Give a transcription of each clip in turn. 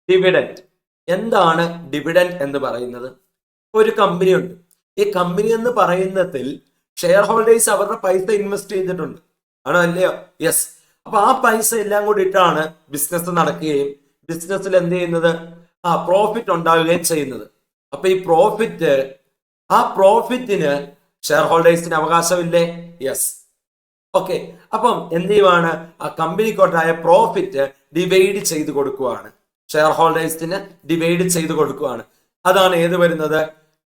Dividend. എന്താണ് dividend എന്ന് പറയുന്നത്? ഒരു കമ്പനി ഉണ്ട്. ഈ കമ്പനി എന്ന് പറയുന്നതിൽ ഷെയർ ഹോൾഡേഴ്സ് അവരുടെ പൈസ ഇൻവെസ്റ്റ് ചെയ്തിട്ടുണ്ട്, ആണോ അല്ലയോ? യെസ്. അപ്പൊ ആ പൈസ എല്ലാം കൂടി ഇട്ടാണ് ബിസിനസ് നടക്കുകയും ബിസിനസ്സിൽ എന്ത് ചെയ്യുന്നത്, പ്രോഫിറ്റ് ഉണ്ടാവുകയും ചെയ്യുന്നത്. അപ്പൊ ഈ പ്രോഫിറ്റിന് ഷെയർ ഹോൾഡേഴ്സിന് അവകാശമില്ലേ? യെസ്. ഓക്കെ. അപ്പം എന്ത് ചെയ്യുവാണ്, ആ കമ്പനിക്കോട്ടായ പ്രോഫിറ്റ് ഡിവൈഡ് ചെയ്ത് കൊടുക്കുവാണ്, ഷെയർ ഹോൾഡേഴ്സിന് ഡിവൈഡ് ചെയ്ത് കൊടുക്കുവാണ്. അതാണ് ഏത് വരുന്നത്,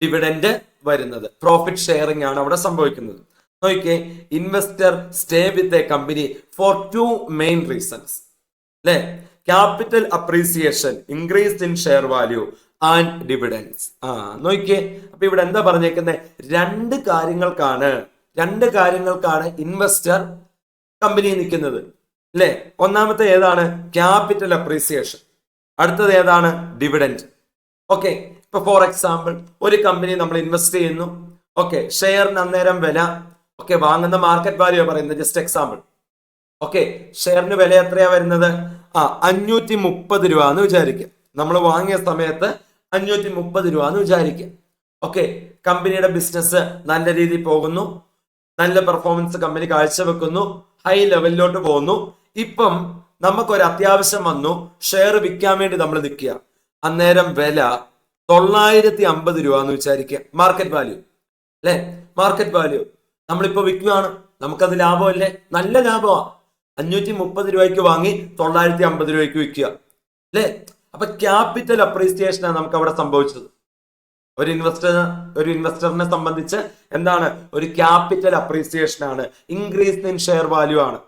ഡിവിഡൻഡ് വരുന്നത്. പ്രോഫിറ്റ് ഷെയറിംഗ് ആണ് അവിടെ സംഭവിക്കുന്നത്. നോക്കിയേ, investor stay with a company for 2 main reasons അല്ലെ? Capital appreciation, increase in share value and dividends. നോക്കിയേ, അപ്പൊ ഇവിടെ എന്താ പറഞ്ഞേക്കുന്നത്, രണ്ട് കാര്യങ്ങൾക്കാണ് ഇൻവെസ്റ്റർ കമ്പനി നിൽക്കുന്നത് അല്ലെ? ഒന്നാമത്തെ ഏതാണ്, ക്യാപിറ്റൽ അപ്രീസിയേഷൻ. അടുത്തത് ഏതാണ്, ഡിവിഡൻഡ്. ഓക്കെ. ഇപ്പൊ ഫോർ എക്സാമ്പിൾ, ഒരു കമ്പനി നമ്മൾ ഇൻവെസ്റ്റ് ചെയ്യുന്നു. ഓക്കെ, ഷെയറിന് അന്നേരം വില, ഓക്കെ, വാങ്ങുന്ന മാർക്കറ്റ് വാല്യൂ പറയുന്നത്, ജസ്റ്റ് എക്സാമ്പിൾ. ഓക്കെ, ഷെയറിന് വില എത്രയാ വരുന്നത്, 530 രൂപ എന്ന് വിചാരിക്കുക. നമ്മൾ വാങ്ങിയ സമയത്ത് 530 രൂപ എന്ന് വിചാരിക്കുക. ഓക്കെ, കമ്പനിയുടെ ബിസിനസ് നല്ല രീതിയിൽ പോകുന്നു, നല്ല പെർഫോമൻസ് കമ്പനി കാഴ്ചവെക്കുന്നു, ഹൈ ലെവലിലോട്ട് പോകുന്നു. ഇപ്പം നമുക്കൊരു അത്യാവശ്യം വന്നു, ഷെയർ വിൽക്കാൻ വേണ്ടി നമ്മൾ നിൽക്കുക. അന്നേരം വില 950 രൂപ എന്ന് വിചാരിക്കുക, മാർക്കറ്റ് വാല്യൂ അല്ലെ? Market value. നമ്മളിപ്പോ വിൽക്കുകയാണ്, നമുക്കത് ലാഭമല്ലേ? നല്ല ലാഭമാണ്. 530 രൂപയ്ക്ക് വാങ്ങി 950 രൂപയ്ക്ക് വിൽക്കുക അല്ലെ? അപ്പൊ ക്യാപിറ്റൽ അപ്രീസിയേഷനാണ് നമുക്ക് അവിടെ സംഭവിച്ചത്. ഒരു ഇൻവെസ്റ്ററിനെ സംബന്ധിച്ച് എന്താണ്, ഒരു ക്യാപിറ്റൽ അപ്രീസിയേഷൻ ആണ്, ഇൻക്രീസ് ഇൻ ഷെയർ വാല്യൂ ആണ്.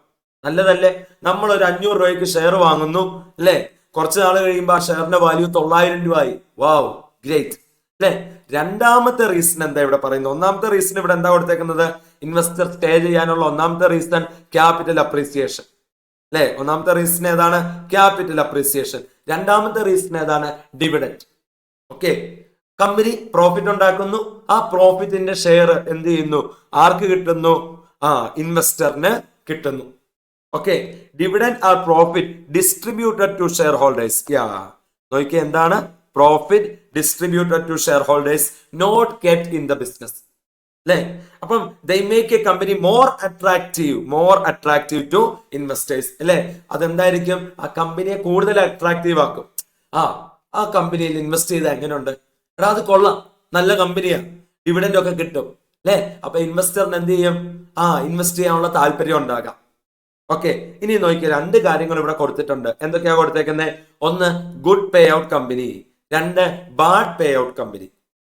നല്ലതല്ലേ? നമ്മൾ ഒരു 500 രൂപയ്ക്ക് ഷെയർ വാങ്ങുന്നു അല്ലെ? കുറച്ച് നാൾ കഴിയുമ്പോൾ ആ ഷെയറിന്റെ വാല്യൂ 900 രൂപയായി. വാവ്, ഗ്രേറ്റ് അല്ലെ? രണ്ടാമത്തെ റീസൺ എന്താ ഇവിടെ പറയുന്നത്? ഒന്നാമത്തെ റീസൺ ഇവിടെ എന്താ കൊടുത്തേക്കുന്നത്, ഇൻവെസ്റ്റർ സ്റ്റേ ചെയ്യാനുള്ള ഒന്നാമത്തെ റീസൺ ക്യാപിറ്റൽ അപ്രീസിയേഷൻ അല്ലെ? ഒന്നാമത്തെ റീസൺ ഏതാണ്, ക്യാപിറ്റൽ അപ്രീസിയേഷൻ. രണ്ടാമത്തെ റീസൺ ഏതാണ്, ഡിവിഡൻഡ്. ഓക്കെ, കമ്പനി പ്രോഫിറ്റ് ഉണ്ടാക്കുന്നു, ആ പ്രോഫിറ്റിന്റെ ഷെയർ എന്ത് ചെയ്യുന്നു, ആർക്ക് കിട്ടുന്നു, ഇൻവെസ്റ്ററിന് കിട്ടുന്നു. Okay, dividend are profit distributed to shareholders. നോക്കിയേ, എന്താണ് profit distributed to shareholders, not kept in the business അല്ലെ? അപ്പം they make a company more attractive to investors അല്ലെ? അതെന്തായിരിക്കും, ആ കമ്പനിയെ കൂടുതൽ അട്രാക്റ്റീവ് ആക്കും. ആ കമ്പനിയിൽ ഇൻവെസ്റ്റ് ചെയ്താൽ എങ്ങനെയുണ്ട്, എടാ അത് കൊള്ളാം, നല്ല കമ്പനിയാണ്, ഡിവിഡൻഡ് ഒക്കെ കിട്ടും അല്ലെ? അപ്പൊ ഇൻവെസ്റ്ററിന് എന്ത് ചെയ്യും, ഇൻവെസ്റ്റ് ചെയ്യാനുള്ള താല്പര്യം ഉണ്ടാകാം. ഓക്കെ, ഇനി നോക്കിയ രണ്ട് കാര്യങ്ങൾ ഇവിടെ കൊടുത്തിട്ടുണ്ട്. എന്തൊക്കെയാ കൊടുത്തേക്കുന്നത്? ഒന്ന്, ഗുഡ് പേ ഔട്ട് കമ്പനി. രണ്ട്, ബാഡ് പേ ഔട്ട് കമ്പനി.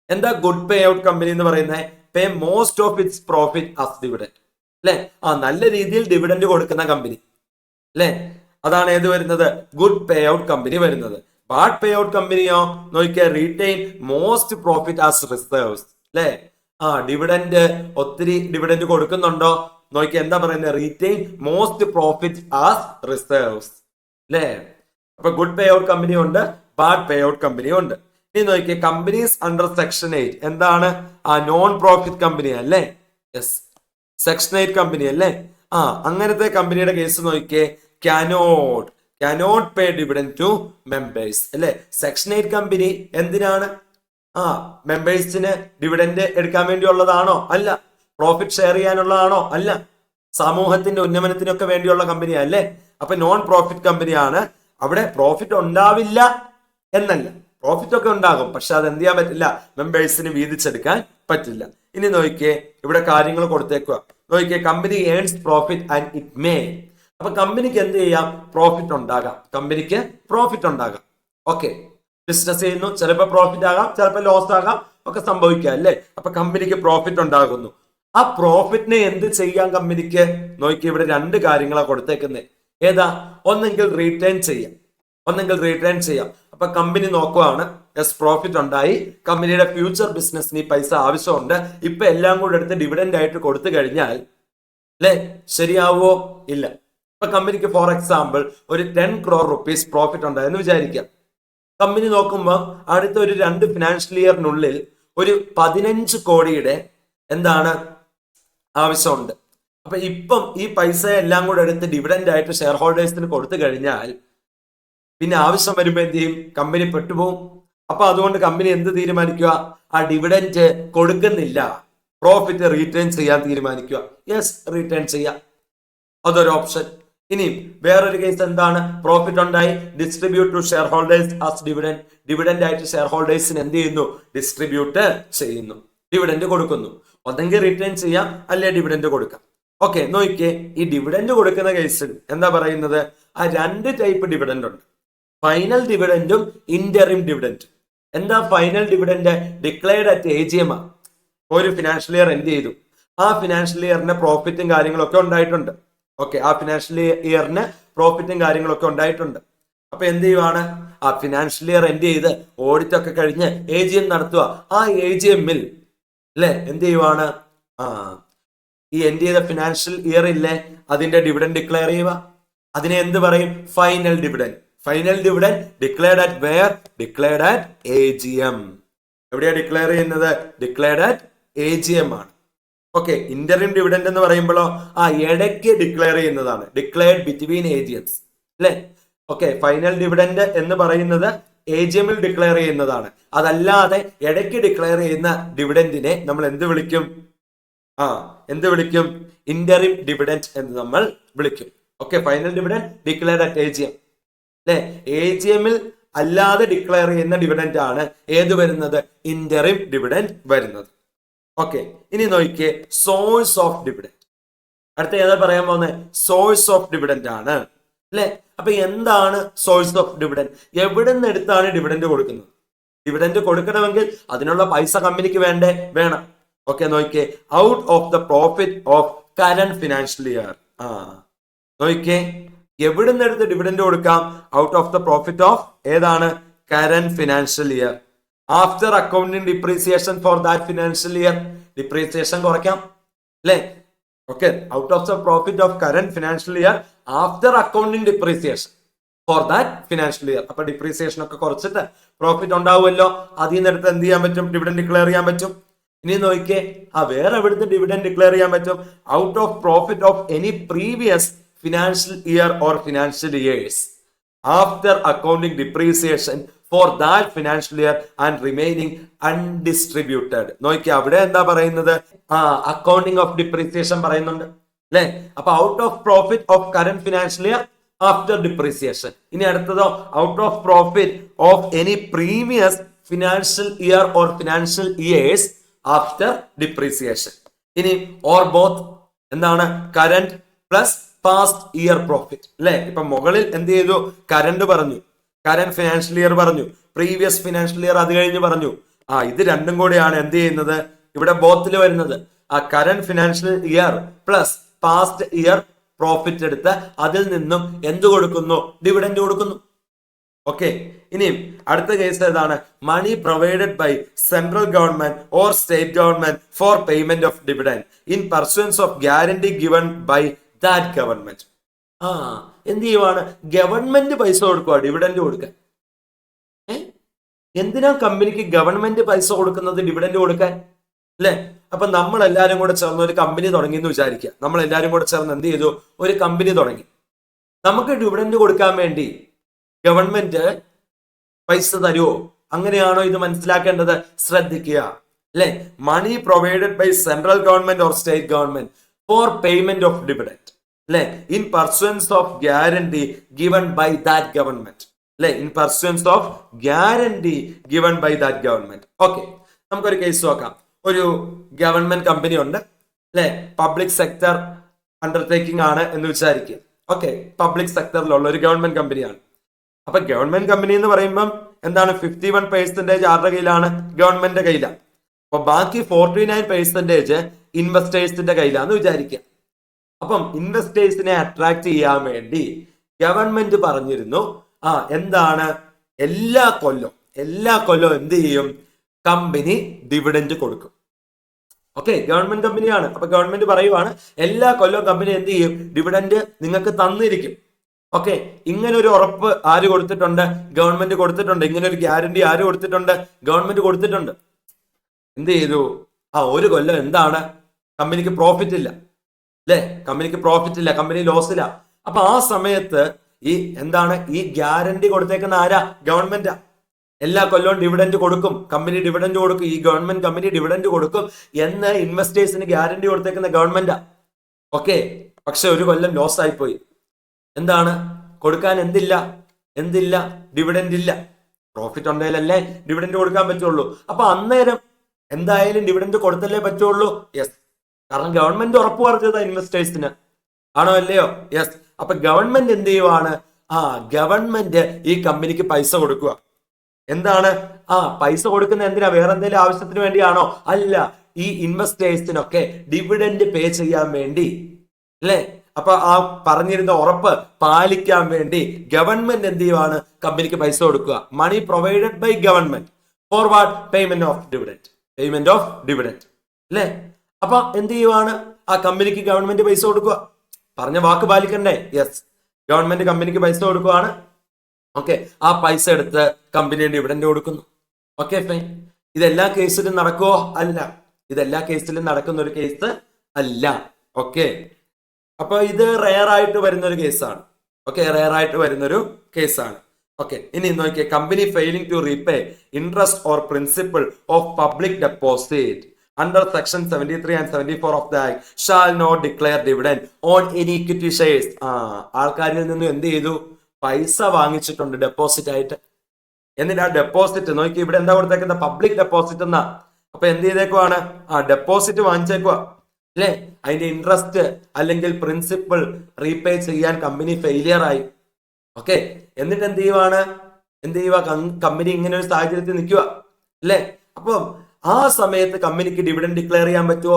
എന്താ ഗുഡ് പേ ഔട്ട് കമ്പനി എന്ന് പറയുന്നത്? Pay most of its profit as dividend അല്ലെ? നല്ല രീതിയിൽ ഡിവിഡൻഡ് കൊടുക്കുന്ന കമ്പനി അല്ലെ? അതാണ് ഏത് വരുന്നത്, ഗുഡ് പേ ഔട്ട് കമ്പനി വരുന്നത്. ബാഡ് പേ ഔട്ട് കമ്പനിയോ നോക്കിയാൽ retain most profit as reserves അല്ലെ? ഡിവിഡൻഡ്, ഒത്തിരി ഡിവിഡൻഡ് കൊടുക്കുന്നുണ്ടോ? നോക്കിയാൽ എന്താ പറയുന്നത്, retain most profit as reserves അല്ലെ? അപ്പൊ ഗുഡ് പേ ഔട്ട് കമ്പനി ഉണ്ട്, ബാഡ് പേ ഔട്ട് കമ്പനി ഉണ്ട്. ഇനി നോക്കിയേ, കമ്പനീസ് അണ്ടർ സെക്ഷൻ 8 എന്താണ്, നോൺ പ്രോഫിറ്റ് കമ്പനി അല്ലേ? യെസ്, സെക്ഷൻ 8 കമ്പനി അല്ലേ? അങ്ങനത്തെ കമ്പനിയുടെ കേസ് നോക്കിയേ, cannot pay dividend to members അല്ലെ? സെക്ഷൻ 8 കമ്പനി എന്തിനാണ്, മെമ്പേഴ്സിന് ഡിവിഡൻഡ് എടുക്കാൻ വേണ്ടിയുള്ളതാണോ? അല്ല. പ്രോഫിറ്റ് ഷെയർ ചെയ്യാനുള്ളതാണോ? അല്ല. സമൂഹത്തിന്റെ ഉന്നമനത്തിനൊക്കെ വേണ്ടിയുള്ള കമ്പനിയാ അല്ലേ? അപ്പൊ നോൺ പ്രോഫിറ്റ് കമ്പനിയാണ്. അവിടെ പ്രോഫിറ്റ് ഉണ്ടാവില്ല എന്നല്ല, പ്രോഫിറ്റ് ഒക്കെ ഉണ്ടാകും, പക്ഷെ അത് എന്ത് ചെയ്യാൻ പറ്റില്ല, മെമ്പേഴ്സിന് വീതിച്ചെടുക്കാൻ പറ്റില്ല. ഇനി നോക്കിയേ, ഇവിടെ കാര്യങ്ങൾ കൊടുത്തേക്കുക. നോക്കിയേ, company earns profit and it may. അപ്പൊ കമ്പനിക്ക് എന്ത് ചെയ്യാം, പ്രോഫിറ്റ് ഉണ്ടാകാം, കമ്പനിക്ക് പ്രോഫിറ്റ് ഉണ്ടാകാം. ഓക്കെ, ബിസിനസ് ചെയ്യുന്നു, ചിലപ്പോൾ പ്രോഫിറ്റ് ആകാം, ചിലപ്പോൾ ലോസ് ആകാം, ഒക്കെ സംഭവിക്കാം അല്ലേ? അപ്പൊ കമ്പനിക്ക് പ്രോഫിറ്റ് ഉണ്ടാകുന്നു. ആ പ്രോഫിറ്റിനെ എന്ത് ചെയ്യാം കമ്പനിക്ക്? നോക്കി, ഇവിടെ രണ്ട് കാര്യങ്ങളാണ് കൊടുത്തേക്കുന്നത്. ഏതാ? ഒന്നെങ്കിൽ റീറ്റേൺ ചെയ്യാം. അപ്പൊ കമ്പനി നോക്കുവാണ്, യെസ് പ്രോഫിറ്റ് ഉണ്ടായി, കമ്പനിയുടെ ഫ്യൂച്ചർ ബിസിനസ്സിന് ഈ പൈസ ആവശ്യമുണ്ട്, ഇപ്പൊ എല്ലാം കൂടെ എടുത്ത് ഡിവിഡൻഡ് ആയിട്ട് കൊടുത്തു കഴിഞ്ഞാൽ അല്ലെ ശരിയാവോ? ഇല്ല. ഇപ്പൊ കമ്പനിക്ക് ഫോർ എക്സാമ്പിൾ ഒരു 10 crore rupees പ്രോഫിറ്റ് ഉണ്ടായെന്ന് വിചാരിക്കാം. കമ്പനി നോക്കുമ്പോൾ അടുത്ത ഒരു 2 ഫിനാൻഷ്യൽ ഇയറിനുള്ളിൽ ഒരു 15 കോടിയുടെ എന്താണ് ആവശ്യമുണ്ട്. അപ്പൊ ഇപ്പം ഈ പൈസ എല്ലാം കൂടെ എടുത്ത് ഡിവിഡൻഡ് ആയിട്ട് ഷെയർ ഹോൾഡേഴ്സിന് കൊടുത്തു കഴിഞ്ഞാൽ പിന്നെ ആവശ്യം വരുമ്പോൾ എന്ത് ചെയ്യും? കമ്പനി പെട്ടുപോകും. അപ്പൊ അതുകൊണ്ട് കമ്പനി എന്ത് തീരുമാനിക്കുക? ആ ഡിവിഡൻഡ് കൊടുക്കുന്നില്ല, പ്രോഫിറ്റ് റീറ്റേൺ ചെയ്യാൻ തീരുമാനിക്കുക. യെസ്, റീറ്റേൺ ചെയ്യാം, അതൊരു ഓപ്ഷൻ. ഇനി വേറൊരു കേസ് എന്താണ്? പ്രോഫിറ്റ് ഉണ്ടായി, distribute to shareholders as dividend. Dividend ആയിട്ട് ഷെയർ ഹോൾഡേഴ്സിന് എന്ത് ചെയ്യുന്നു? ഡിസ്ട്രിബ്യൂട്ട് ചെയ്യുന്നു, ഡിവിഡൻഡ് കൊടുക്കുന്നു. ഒന്നെങ്കിൽ റിട്ടേൺ ചെയ്യാം, അല്ലെ ഡിവിഡൻഡ് കൊടുക്കാം. ഓക്കെ, നോക്കിയേ, ഈ ഡിവിഡൻഡ് കൊടുക്കുന്ന കേസിൽ എന്താ പറയുന്നത്? ആ രണ്ട് ടൈപ്പ് ഡിവിഡൻഡ് ഉണ്ട്, ഫൈനൽ ഡിവിഡൻഡും ഇന്ററിം ഡിവിഡൻഡും. എന്താ final dividend? Declared at AGM. ഒരു ഫിനാൻഷ്യൽ ഇയർ എൻഡ് ചെയ്തു, ആ ഫിനാൻഷ്യൽ ഇയറിന് പ്രോഫിറ്റും കാര്യങ്ങളൊക്കെ ഉണ്ടായിട്ടുണ്ട്. ഓക്കെ, ആ ഫിനാൻഷ്യൽ ഇയറിന് പ്രോഫിറ്റും കാര്യങ്ങളൊക്കെ ഉണ്ടായിട്ടുണ്ട്. അപ്പൊ എന്ത് ചെയ്യുവാണ്? ആ ഫിനാൻഷ്യൽ ഇയർ എൻഡ് ചെയ്ത് ഓഡിറ്റ് ഒക്കെ കഴിഞ്ഞ് AGM നടത്തുക. ആ AGM-ൽ അല്ലെ എന്ത് ചെയ്യുവാണ്? ഈ എൻഡ് ചെയ്ത ഫിനാൻഷ്യൽ ഇയർ ഇല്ലേ, അതിന്റെ ഡിവിഡൻഡ് ഡിക്ലെയർ ചെയ്യുക. അതിനെ എന്ത് പറയും? Final dividend. Final dividend declared at where? Declared at AGM. എവിടെയാ ഡിക്ലെയർ ചെയ്യുന്നത്? ഡിക്ലെയർഡ് അറ്റ് AGM ആണ്. ഓക്കെ, ഇന്ററിം ഡിവിഡൻഡ് എന്ന് പറയുമ്പോഴോ ഇടയ്ക്ക് ഡിക്ലെയർ ചെയ്യുന്നതാണ്, ഡിക്ലെയർഡ് ബിറ്റ്വീൻ AGMs അല്ലെ. ഓക്കെ, ഫൈനൽ ഡിവിഡൻഡ് എന്ന് പറയുന്നത് AGM-ൽ ഡിക്ലെയർ ചെയ്യുന്നതാണ്. അതല്ലാതെ ഇടയ്ക്ക് ഡിക്ലെയർ ചെയ്യുന്ന ഡിവിഡൻഡിനെ നമ്മൾ എന്ത് വിളിക്കും? എന്ത് വിളിക്കും? ഇന്ററിം ഡിവിഡൻഡ് എന്ന് നമ്മൾ വിളിക്കും. Okay, final dividend declared at AGM അല്ലെ. AGM-ൽ അല്ലാതെ ഡിക്ലെയർ ചെയ്യുന്ന ഡിവിഡൻഡ് ആണ് ഏത് വരുന്നത്? ഇന്ററിം ഡിവിഡൻഡ് വരുന്നത്. ഓക്കെ, ഇനി നോക്കിയേ, സോഴ്സ് ഓഫ് ഡിവിഡൻഡ്. അടുത്ത ഏതാ പറയാൻ പോകുന്നത്? സോഴ്സ് ഓഫ് ഡിവിഡൻഡ് ആണ് അല്ലെ. അപ്പൊ എന്താണ് സോഴ്സ് ഓഫ് ഡിവിഡൻഡ്? എവിടെ നിന്ന് എടുത്താണ് ഡിവിഡൻഡ് കൊടുക്കുന്നത്? ഡിവിഡൻഡ് കൊടുക്കണമെങ്കിൽ അതിനുള്ള പൈസ കമ്പനിക്ക് വേണം. ഓക്കെ, നോക്കിയേ, out of the profit of current financial year. നോക്കിയേ, എവിടെ നിന്ന് എടുത്ത് ഡിവിഡൻഡ് കൊടുക്കാം? Out of the profit of ഏതാണ്? Current financial year. After accounting depreciation for that financial year. Depreciation കുറയ്ക്കാം അല്ലെ. Okay, out of the profit of current financial year after accounting depreciation for that financial year. അപ്പൊ depreciation ഒക്കെ കുറച്ചിട്ട് profit ഉണ്ടാവുമല്ലോ, അതിൽ നിന്ന് എടുത്ത് എന്ത് ചെയ്യാൻ പറ്റും? ഡിവിഡൻഡ് ഡിക്ലെയർ ചെയ്യാൻ പറ്റും. ഇനി നോക്കിയേ, വേറെ എവിടുത്തെ ഡിവിഡൻഡ് ഡിക്ലെയർ ചെയ്യാൻ പറ്റും? Out of profit of any previous financial year or financial years after accounting depreciation for that financial year and remaining undistributed. നോക്കി, അവിടെ എന്താ പറയുന്നത്? അക്കൗണ്ടിങ് ഓഫ് ഡിപ്രീസിയേഷൻ പറയുന്നുണ്ട് അല്ലെ. അപ്പൊ out of profit of current financial year after depreciation. ഇനി അടുത്തതോ, out of profit of any previous financial year or financial years after depreciation. ഇനി ഓർ ബോത്ത് എന്താണ്? Current plus past year profit അല്ലെ. ഇപ്പൊ മുകളിൽ എന്ത് ചെയ്തു? കറന്റ് പറഞ്ഞു, കറന്റ് ഫിനാൻഷ്യൽ ഇയർ പറഞ്ഞു, പ്രീവിയസ് ഫിനാൻഷ്യൽ ഇയർ അത് കഴിഞ്ഞ് പറഞ്ഞു. ഇത് രണ്ടും കൂടെയാണ് എന്ത് ചെയ്യുന്നത്? ഇവിടെ ബോത്തിൽ വരുന്നത്. Current financial year plus past year profit എടുത്ത് അതിൽ നിന്നും എന്ത് കൊടുക്കുന്നു? ഡിവിഡൻഡ് കൊടുക്കുന്നു. ഓക്കെ, ഇനിയും അടുത്ത കേസ് ഏതാണ്? Money provided by central government or state government for payment of dividend in pursuance of guarantee given by that government. എന്ത് ചെയ്യുവാണ്? ഗവൺമെന്റ് പൈസ കൊടുക്കുക, ഡിവിഡൻഡ് കൊടുക്കാൻ. എന്തിനാ കമ്പനിക്ക് ഗവൺമെന്റ് പൈസ കൊടുക്കുന്നത്? ഡിവിഡൻഡ് കൊടുക്കാൻ അല്ലെ. അപ്പൊ നമ്മൾ എല്ലാരും കൂടെ ചേർന്ന് ഒരു കമ്പനി തുടങ്ങി എന്ന് വിചാരിക്കുക. നമ്മൾ എല്ലാരും കൂടെ ചേർന്ന് എന്ത് ചെയ്തു? ഒരു കമ്പനി തുടങ്ങി. നമുക്ക് ഡിവിഡൻഡ് കൊടുക്കാൻ വേണ്ടി ഗവൺമെന്റ് പൈസ തരുമോ? അങ്ങനെയാണോ ഇത് മനസ്സിലാക്കേണ്ടത്? ശ്രദ്ധിക്കുക അല്ലെ. Money provided by central government or state government for payment of dividend അല്ലെ in pursuance of guarantee given by that government അല്ലെ. In pursuance of guarantee given by that government. Okay, നമുക്കൊരു കേസ് നോക്കാം. ഒരു ഗവൺമെന്റ് കമ്പനി ഉണ്ട് അല്ലെ, public sector undertaking ആണ് എന്ന് വിചാരിക്കുക. ഓക്കെ, പബ്ലിക് സെക്ടറിലുള്ള ഒരു ഗവൺമെന്റ് കമ്പനിയാണ്. അപ്പൊ ഗവൺമെന്റ് കമ്പനി എന്ന് പറയുമ്പം എന്താണ്? 51% ആരുടെ കയ്യിലാണ്? ഗവൺമെന്റിന്റെ കയ്യിലാണ്. അപ്പൊ ബാക്കി 49% ഇൻവെസ്റ്റേഴ്സിന്റെ കയ്യിലാന്ന് വിചാരിക്കുക. അപ്പം ഇൻവെസ്റ്റേഴ്സിനെ അട്രാക്ട് ചെയ്യാൻ വേണ്ടി ഗവൺമെന്റ് പറഞ്ഞിരുന്നു എന്താണ്? എല്ലാ കൊല്ലവും എന്ത് ചെയ്യും? കമ്പനി ഡിവിഡൻഡ് കൊടുക്കും. ഓക്കെ, ഗവൺമെന്റ് കമ്പനിയാണ്. അപ്പൊ ഗവൺമെന്റ് പറയുവാണ് എല്ലാ കൊല്ലവും കമ്പനി എന്ത് ചെയ്യും? ഡിവിഡൻഡ് നിങ്ങൾക്ക് തന്നിരിക്കും. ഓക്കെ, ഇങ്ങനെ ഒരു ഉറപ്പ് ആര് കൊടുത്തിട്ടുണ്ട്? ഗവൺമെന്റ് കൊടുത്തിട്ടുണ്ട്. ഇങ്ങനെ ഒരു ഗ്യാരണ്ടി ആര് കൊടുത്തിട്ടുണ്ട്? ഗവൺമെന്റ് കൊടുത്തിട്ടുണ്ട്. എന്ത് ചെയ്തു? ഒരു കൊല്ലം എന്താണ്? കമ്പനിക്ക് പ്രോഫിറ്റ് ഇല്ല അല്ലെ. കമ്പനിക്ക് പ്രോഫിറ്റ് ഇല്ല, കമ്പനി ലോസില്ല. അപ്പൊ ആ സമയത്ത് ഈ ഗ്യാരണ്ടി കൊടുത്തേക്കുന്ന ആരാ? ഗവൺമെന്റാ. എല്ലാ കൊല്ലവും ഡിവിഡൻഡ് കൊടുക്കും, കമ്പനി ഡിവിഡൻഡ് കൊടുക്കും, ഈ ഗവൺമെന്റ് കമ്പനി ഡിവിഡൻഡ് കൊടുക്കും എന്ന് ഇൻവെസ്റ്റേഴ്സിന് ഗ്യാരണ്ടി കൊടുത്തേക്കുന്ന ഗവൺമെന്റാ. ഓക്കെ, പക്ഷെ ഒരു കൊല്ലം ലോസ് ആയിപ്പോയി. എന്താണ് കൊടുക്കാൻ? എന്തില്ല? ഡിവിഡൻഡ് ഇല്ല. പ്രോഫിറ്റ് ഉണ്ടെങ്കിലല്ലേ ഡിവിഡൻഡ് കൊടുക്കാൻ പറ്റുള്ളൂ. അപ്പൊ അന്നേരം എന്തായാലും ഡിവിഡൻഡ് കൊടുത്തല്ലേ പറ്റുള്ളൂ. യെസ്, കാരണം ഗവൺമെന്റ് ഉറപ്പ് പറഞ്ഞതാ ഇൻവെസ്റ്റേഴ്സിന്. ആണോ അല്ലയോ? യെസ്. അപ്പൊ ഗവൺമെന്റ് എന്ത് ചെയ്യുവാണ്? ഗവൺമെന്റ് ഈ കമ്പനിക്ക് പൈസ കൊടുക്കുക. എന്താണ്? പൈസ കൊടുക്കുന്ന എന്തിനാ? വേറെ എന്തെങ്കിലും ആവശ്യത്തിന് വേണ്ടിയാണോ? അല്ല, ഈ ഇൻവെസ്റ്റേഴ്സിനൊക്കെ ഡിവിഡൻഡ് പേ ചെയ്യാൻ വേണ്ടി, അല്ലേ? അപ്പൊ പറഞ്ഞിരുന്ന ഉറപ്പ് പാലിക്കാൻ വേണ്ടി ഗവൺമെന്റ് എന്ത് ചെയ്യുവാണ്? കമ്പനിക്ക് പൈസ കൊടുക്കുക. Money provided by government for what? Payment of dividend. അല്ലേ? അപ്പൊ എന്ത് ചെയ്യുവാണ്? കമ്പനിക്ക് ഗവൺമെന്റ് പൈസ കൊടുക്കുക. പറഞ്ഞ വാക്ക് പാലിക്കണ്ടേ? യെസ്, ഗവൺമെന്റ് കമ്പനിക്ക് പൈസ കൊടുക്കുവാണ്. ഓക്കെ, ആ പൈസ എടുത്ത് കമ്പനി ഡിവിഡൻഡ് കൊടുക്കുന്നു. Okay, fine. ഇതെല്ലാ കേസിലും നടക്കുവോ? അല്ല, ഇതെല്ലാ കേസിലും നടക്കുന്ന ഒരു കേസ് അല്ല. ഓക്കെ, അപ്പൊ ഇത് റെയർ ആയിട്ട് വരുന്നൊരു കേസാണ്. ഓക്കെ, റെയർ ആയിട്ട് വരുന്നൊരു കേസാണ്. ഓക്കെ, ഇനി നോക്കിയേ. Company failing to repay interest or principal of public deposit under section 73 and 74 of the act shall not declare dividend on any equity shares. ആൾക്കാരിൽ നിന്നും എന്ത് ചെയ്തു? പൈസ വാങ്ങിച്ചിട്ടുണ്ട് ഡെപ്പോസിറ്റ് ആയിട്ട്. എന്നിട്ട് ആ ഡെപ്പോസിറ്റ് നോക്കി, ഇവിടെ എന്താ കൊടുത്തേക്കുന്ന? പബ്ലിക് ഡെപ്പോസിറ്റ് എന്നാ. അപ്പൊ എന്ത് ചെയ്തേക്കുവാണ്? ഡെപ്പോസിറ്റ് വാങ്ങിച്ചേക്കുവാ, അല്ലേ? അതിന്റെ ഇൻട്രസ്റ്റ് അല്ലെങ്കിൽ പ്രിൻസിപ്പിൾ റീപേ ചെയ്യാൻ കമ്പനി ഫെയിലിയർ ആയി. ഓക്കെ, എന്നിട്ട് എന്ത് ചെയ്യുക? കമ്പനി ഇങ്ങനെ ഒരു സാഹചര്യത്തിൽ നിൽക്കുക, അല്ലേ? അപ്പം ആ സമയത്ത് കമ്പനിക്ക് ഡിവിഡൻഡ് ഡിക്ലെയർ ചെയ്യാൻ പറ്റുമോ?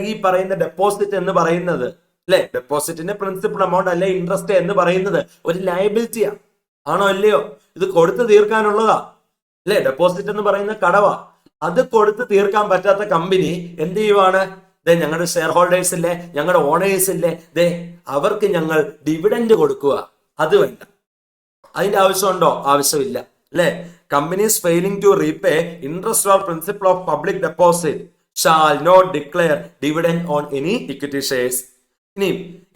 ഈ പറയുന്ന ഡെപ്പോസിറ്റ് എന്ന് പറയുന്നത്, അല്ലെ, ഡെപ്പോസിറ്റിന്റെ പ്രിൻസിപ്പൽ എമൗണ്ട് അല്ലെ ഇൻട്രസ്റ്റ് എന്ന് പറയുന്നത് ഒരു ലയബിലിറ്റിയാ. ആണോ അല്ലയോ? ഇത് കൊടുത്തു തീർക്കാനുള്ളതാ, അല്ലെ? ഡെപ്പോസിറ്റ് എന്ന് പറയുന്ന കടവാ. അത് കൊടുത്ത് തീർക്കാൻ പറ്റാത്ത കമ്പനി എന്ത് ചെയ്യുവാണ്? ഞങ്ങളുടെ ഷെയർ ഹോൾഡേഴ്സ് ഇല്ലേ, ഞങ്ങളുടെ ഓണേഴ്സ് ഇല്ലേ, അവർക്ക് ഞങ്ങൾ ഡിവിഡൻഡ് കൊടുക്കുക. അത് വേണ്ട. അതിന്റെ ആവശ്യമുണ്ടോ? ആവശ്യമില്ല, അല്ലെ? Companies failing to repay interest or principal of public deposit shall not declare dividend on any equity shares.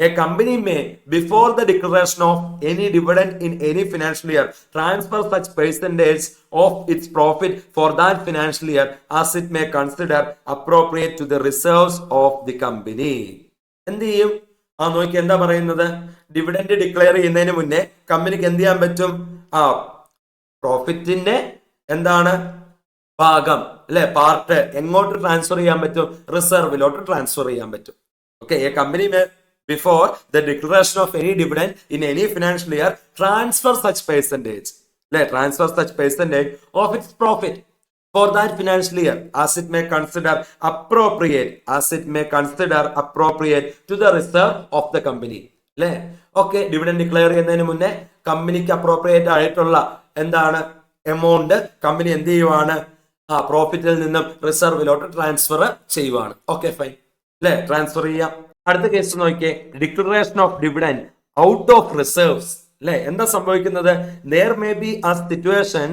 A company may, before the declaration of any dividend in any financial year, transfer such percentage of its profit for that financial year as it may consider appropriate to the reserves of the company. എന്ത് ചെയ്യും? നോക്കി എന്താ പറയുന്നത്? Dividend declare ചെയ്യുന്നതിന് മുന്നേ കമ്പനിക്ക് എന്ത് ചെയ്യാൻ പറ്റും? പ്രോഫിറ്റിന്റെ എന്താണ് ഭാഗം, അല്ലെ, പാർട്ട് എങ്ങോട്ട് ട്രാൻസ്ഫർ ചെയ്യാൻ പറ്റും? റിസർവിലോട്ട് ട്രാൻസ്ഫർ ചെയ്യാൻ പറ്റും. Okay, a company may before the declaration of any dividend in any financial year transfer such percentage, അല്ലെ, transfer such percentage of its profit for that financial year as it may consider appropriate to the reserve of the company. അല്ലെ? Okay, dividend declare ചെയ്യുന്നതിന് മുന്നേ കമ്പനിക്ക് appropriate ആയിട്ടുള്ള എന്താണ് amount company എന്ത് ചെയ്യുവാണ്? പ്രോഫിറ്റിൽ നിന്നും റിസർവിലോട്ട് ട്രാൻസ്ഫർ ചെയ്യുവാണ്. ഓക്കെ, ഫൈൻ, അല്ലെ? ട്രാൻസ്ഫർ ചെയ്യാം. അടുത്ത കേസ് നോക്കിയേ. Declaration of dividend out of reserves, അല്ലെ? എന്താ സംഭവിക്കുന്നത്? there may be a situation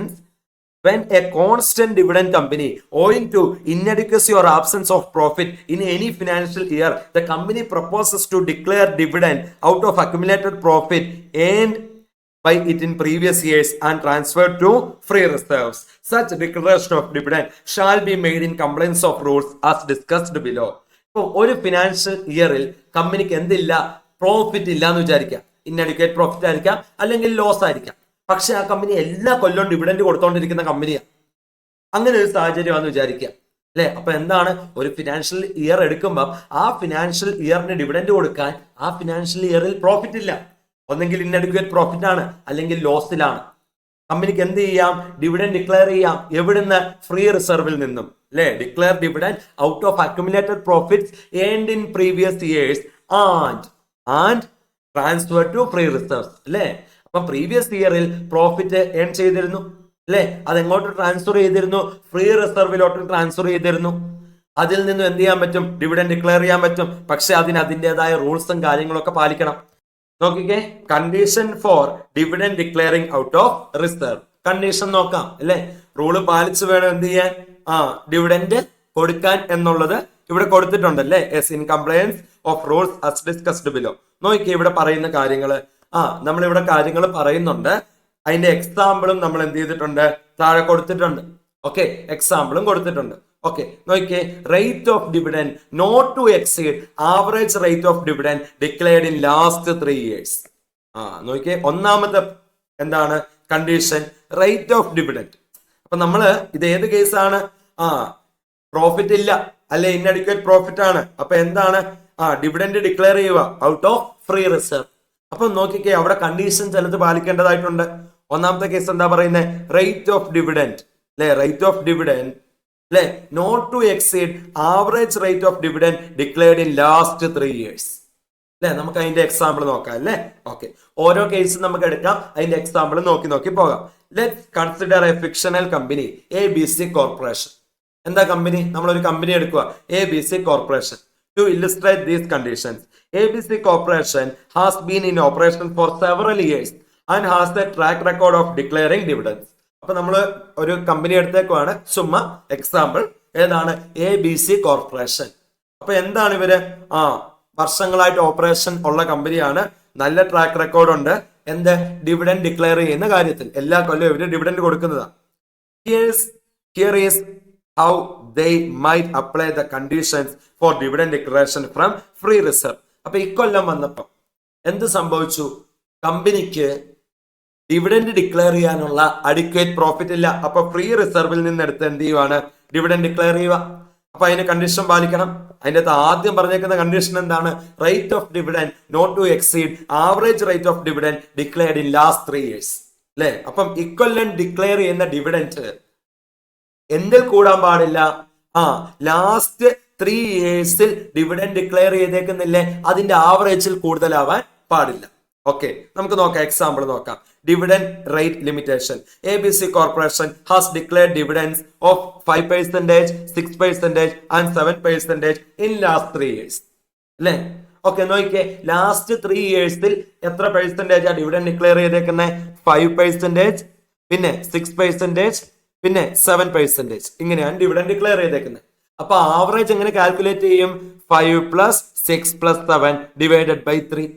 when a constant dividend company, owing to inadequacy or absence of profit in any financial year, the company proposes to declare dividend out of accumulated profit earned by it in previous years and transferred to free reserves. Such declaration of dividend shall be made in compliance of rules as discussed below. ഇപ്പോൾ ഒരു financial ഇയറിൽ കമ്പനിക്ക് എന്തില്ല? Profit ഇല്ല എന്ന് വിചാരിക്കാം. Inadequate profit ആയിരിക്കാം, അല്ലെങ്കിൽ ലോസ് ആയിരിക്കാം. പക്ഷെ ആ കമ്പനി എല്ലാ കൊല്ലവും ഡിവിഡൻഡ് കൊടുത്തോണ്ടിരിക്കുന്ന കമ്പനിയാണ്. അങ്ങനെ ഒരു സാഹചര്യമാണെന്ന് വിചാരിക്കുക, അല്ലെ? അപ്പൊ എന്താണ്? ഒരു ഫിനാൻഷ്യൽ ഇയർ എടുക്കുമ്പോൾ ആ ഫിനാൻഷ്യൽ ഇയറിന് ഡിവിഡൻഡ് കൊടുക്കാൻ ആ ഫിനാൻഷ്യൽ ഇയറിൽ പ്രോഫിറ്റ് ഇല്ല. ഒന്നെങ്കിൽ ഇൻഅഡിക്വേറ്റ് പ്രോഫിറ്റ് ആണ്, അല്ലെങ്കിൽ ലോസിലാണ്. കമ്പനിക്ക് എന്ത് ചെയ്യാം? ഡിവിഡൻഡ് ഡിക്ലെയർ ചെയ്യാം. എവിടുന്ന്? ഫ്രീ റിസർവിൽ നിന്നും, അല്ലെ? Declare dividend out of accumulated profits earned in previous years and transfer to free reserves, അല്ലെ? അപ്പൊ പ്രീവിയസ് ഇയറിൽ പ്രോഫിറ്റ് ഏൺ ചെയ്തിരുന്നു, അല്ലെ? അതെങ്ങോട്ട് ട്രാൻസ്ഫർ ചെയ്തിരുന്നു? ഫ്രീ റിസർവിലോട്ട് ട്രാൻസ്ഫർ ചെയ്തിരുന്നു. അതിൽ നിന്നും എന്ത് ചെയ്യാൻ പറ്റും? ഡിവിഡൻഡ് ഡിക്ലെയർ ചെയ്യാൻ പറ്റും. പക്ഷെ അതിന് അതിൻ്റെതായ റൂൾസും കാര്യങ്ങളൊക്കെ പാലിക്കണം. നോക്കിക്കേ, condition for dividend declaring out of reserve. Condition നോക്കാം, അല്ലെ? റൂള് പാലിച്ച് വേണം എന്ത് ചെയ്യാൻ? ഡിവിഡൻഡ് കൊടുക്കാൻ എന്നുള്ളത് ഇവിടെ കൊടുത്തിട്ടുണ്ടല്ലേ? In compliance of rules as discussed below. നോക്കിക്കേ, ഇവിടെ പറയുന്ന കാര്യങ്ങള് നമ്മളിവിടെ കാര്യങ്ങൾ പറയുന്നുണ്ട്. അതിന്റെ എക്സാമ്പിളും നമ്മൾ എന്ത് ചെയ്തിട്ടുണ്ട്, താഴെ കൊടുത്തിട്ടുണ്ട്. ഓക്കെ, എക്സാമ്പിളും കൊടുത്തിട്ടുണ്ട്. ഓക്കെ, നോക്കിയേ, rate of dividend not to exceed average rate of dividend declared in last 3 years. നോക്കിയേ, ഒന്നാമത്തെ എന്താണ് കണ്ടീഷൻ, റേറ്റ് ഓഫ് ഡിവിഡൻഡ്. അപ്പൊ നമ്മള് ഇത് ഏത് കേസാണ്, പ്രോഫിറ്റ് ഇല്ല അല്ലെ, ഇൻഅഡിക്വേറ്റ് പ്രോഫിറ്റ് ആണ്. അപ്പൊ എന്താണ്, ഡിവിഡൻഡ് ഡിക്ലെയർ ചെയ്യുക ഔട്ട് ഓഫ് ഫ്രീ റിസർവ്. അപ്പൊ നോക്കിക്കേ, അവിടെ കണ്ടീഷൻ ചിലത് പാലിക്കേണ്ടതായിട്ടുണ്ട്. ഒന്നാമത്തെ കേസ് എന്താ പറയുന്നത്, റേറ്റ് ഓഫ് ഡിവിഡൻഡ് അല്ലെ, റേറ്റ് ഓഫ് ഡിവിഡൻഡ് അല്ലെ not to exceed average rate of dividend declared in last 3 years അല്ലെ. നമുക്ക് അതിന്റെ എക്സാമ്പിൾ നോക്കാം അല്ലെ. ഓക്കെ, ഓരോ കേസും നമുക്ക് എടുക്കാം, അതിന്റെ എക്സാമ്പിൾ നോക്കി പോകാം. Let consider a fictional company ABC corporation. എന്താ കമ്പനി, നമ്മളൊരു കമ്പനി എടുക്കുക, ABC corporation. To illustrate these conditions, ABC corporation has been in operation for several years and has a track record of declaring dividends. അപ്പൊ നമ്മൾ ഒരു company എടുത്തേക്കുവാണ്, ചുമ്മാ example. ഏതാണ്, ABC corporation. അപ്പൊ എന്താണ് ഇവര്, വർഷങ്ങളായിട്ട് ഓപ്പറേഷൻ ഉള്ള കമ്പനിയാണ്, നല്ല ട്രാക്ക് റെക്കോർഡ് ഉണ്ട്. എന്ത്, ഡിവിഡൻഡ് ഡിക്ലെയർ ചെയ്യുന്ന കാര്യത്തിൽ എല്ലാ കൊല്ലവും ഇവര് ഡിവിഡൻഡ് കൊടുക്കുന്നതാണ്. Here is how they might apply the conditions for dividend declaration from free reserve. അപ്പൊ ഇക്കൊല്ലം വന്നപ്പോ എന്ത് സംഭവിച്ചു, കമ്പനിക്ക് ഡിവിഡൻഡ് ഡിക്ലെയർ ചെയ്യാനുള്ള അഡിക്വേറ്റ് പ്രോഫിറ്റ് ഇല്ല. അപ്പൊ ഫ്രീ റിസർവിൽ നിന്ന് എടുത്ത് എന്ത് ചെയ്യുവാണ്, ഡിവിഡൻഡ് ഡിക്ലെയർ ചെയ്യുക. അപ്പൊ അതിന് കണ്ടീഷൻ പാലിക്കണം. അതിന്റെ ആദ്യം പറഞ്ഞേക്കുന്ന കണ്ടീഷൻ എന്താണ്, rate of dividend not to exceed average rate of dividend declared in last 3 years അല്ലെ. അപ്പം ഇക്കൊല്ലം ഡിക്ലെയർ ചെയ്യുന്ന ഡിവിഡൻഡ് എന്തിൽ കൂടാൻ പാടില്ല, ലാസ്റ്റ് 3 years ഡിവിഡൻഡ് ഡിക്ലെയർ ചെയ്തേക്കുന്നില്ലേ, അതിന്റെ ആവറേജിൽ കൂടുതലാവാൻ പാടില്ല. ഓക്കെ, നമുക്ക് നോക്കാം, എക്സാമ്പിൾ നോക്കാം. Dividend rate limitation, ABC corporation has declared dividends of 5%, 6% and 7% in last 3 years അല്ലെ. ഓക്കെ, നോക്കിയേ, ലാസ്റ്റ് 3 years എത്ര പെർസെന്റേജ് ഡിവിഡൻഡ് ഡിക്ലെയർ ചെയ്തേക്കുന്നത്, 5%, പിന്നെ 6%, പിന്നെ 7%. ഇങ്ങനെയാണ് ഡിവിഡൻഡ് ഡിക്ലെയർ ചെയ്തേക്കുന്നത്. അപ്പൊ ആവറേജ് എങ്ങനെ കാൽക്കുലേറ്റ് ചെയ്യും, 5 + 6 + 7 ഡിവൈഡഡ് ബൈ 3.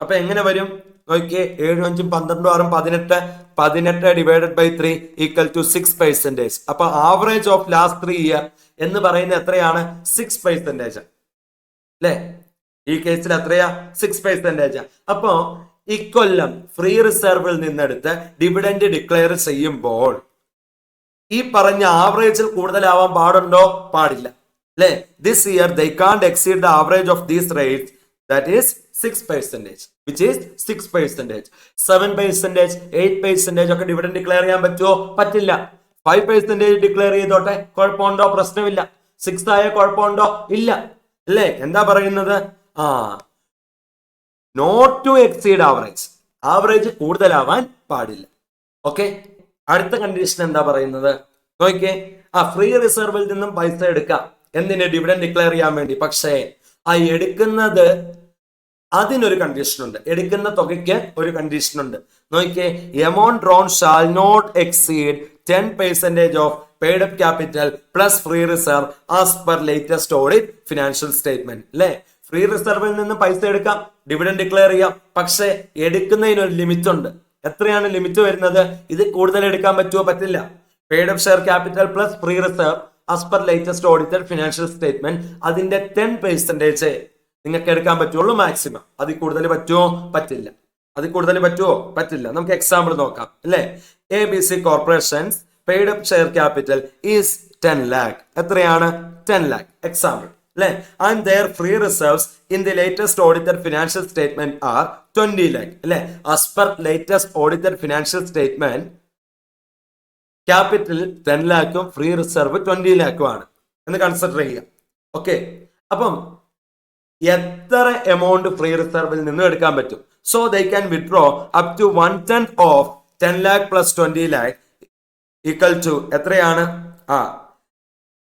അപ്പൊ എങ്ങനെ വരും നോക്കിയേ, 7 5 12 6 18 ഡിവൈഡഡ് ബൈ 3 ഈക്വൽ ടു 6%. അപ്പൊ ആവറേജ് ഓഫ് ലാസ്റ്റ് 3 year എന്ന് പറയുന്നത് എത്രയാണ്, 6% അല്ലെ. ഈ കേസിൽ എത്രയാ, 6%. അപ്പോ ഇക്കൊല്ലം ഫ്രീ റിസർവിൽ നിന്നെടുത്ത് ഡിവിഡൻഡ് ഡിക്ലെയർ ചെയ്യുമ്പോൾ ഈ പറഞ്ഞ ആവറേജിൽ കൂടുതലാവാൻ പാടുണ്ടോ, പാടില്ല അല്ലെ. This year they can't exceed the average of these rates, that is 6%, which is 6%. 7%, 8% ഒക്കെ ഡിവിഡൻഡ് ഡിക്ലെയർ ചെയ്യാൻ പറ്റുമോ, പറ്റില്ല. 5% ഡിക്ലെയർ ചെയ്തോട്ടെ, കുഴപ്പമുണ്ടോ, പ്രശ്നമില്ല. 6 ആയ കുഴപ്പമുണ്ടോ, ഇല്ല അല്ലേ. എന്താ പറയുന്നത്, not to exceed average, average കൂടുതലാവാൻ പാടില്ല. ഓക്കെ, അടുത്ത കണ്ടീഷൻ എന്താ പറയുന്നത് നോക്കിയേ, ഫ്രീ റിസർവിൽ നിന്നും പൈസ എടുക്കാം, എന്തിന്, ഡിവിഡൻഡ് ഡിക്ലെയർ ചെയ്യാൻ വേണ്ടി. പക്ഷേ എടുക്കുന്നത്, അതിനൊരു കണ്ടീഷൻ ഉണ്ട്, എടുക്കുന്ന തുകയ്ക്ക് ഒരു കണ്ടീഷൻ ഉണ്ട്. നോക്കിയേ, amount drawn shall not exceed 10% of paid up capital plus free reserve as per latest audit financial statement അല്ലെ. ഫ്രീ റിസർവിൽ നിന്ന് പൈസ എടുക്കാം, ഡിവിഡൻഡ് ഡിക്ലെയർ ചെയ്യാം, പക്ഷെ എടുക്കുന്നതിനൊരു ലിമിറ്റ് ഉണ്ട്. എത്രയാണ് ലിമിറ്റ് വരുന്നത്, ഇത് കൂടുതൽ എടുക്കാൻ പറ്റുമോ, പറ്റില്ല. Paid up share capital plus free reserve as per latest audited financial statement, അതിന്റെ 10% നിങ്ങൾക്ക് എടുക്കാൻ പറ്റുള്ളൂ മാക്സിമം. അതിൽ കൂടുതൽ പറ്റുമോ, പറ്റില്ല. അതിൽ കൂടുതൽ പറ്റുമോ, പറ്റില്ല. നമുക്ക് എക്സാമ്പിൾ നോക്കാം അല്ലെ. ABC corporations paid up share capital is 10 lakh. എത്രയാണ്, 10 lakh. എക്സാമ്പിൾ അല്ലെ. And their free reserves in the latest audited financial statement are 20 lakh അല്ലെ. As per latest audited financial statement capital 10 lakhും ഫ്രീ റിസർവ് 20 lakhും ആണ് എന്ന് consider ചെയ്യുക. Okay, അപ്പം എത്ര എമൗണ്ട് ഫ്രീ റിസർവിൽ നിന്നും എടുക്കാൻ പറ്റും. So they can withdraw up to 1/10 of 10 lakh plus 20 lakh equal to എത്രയാണ്,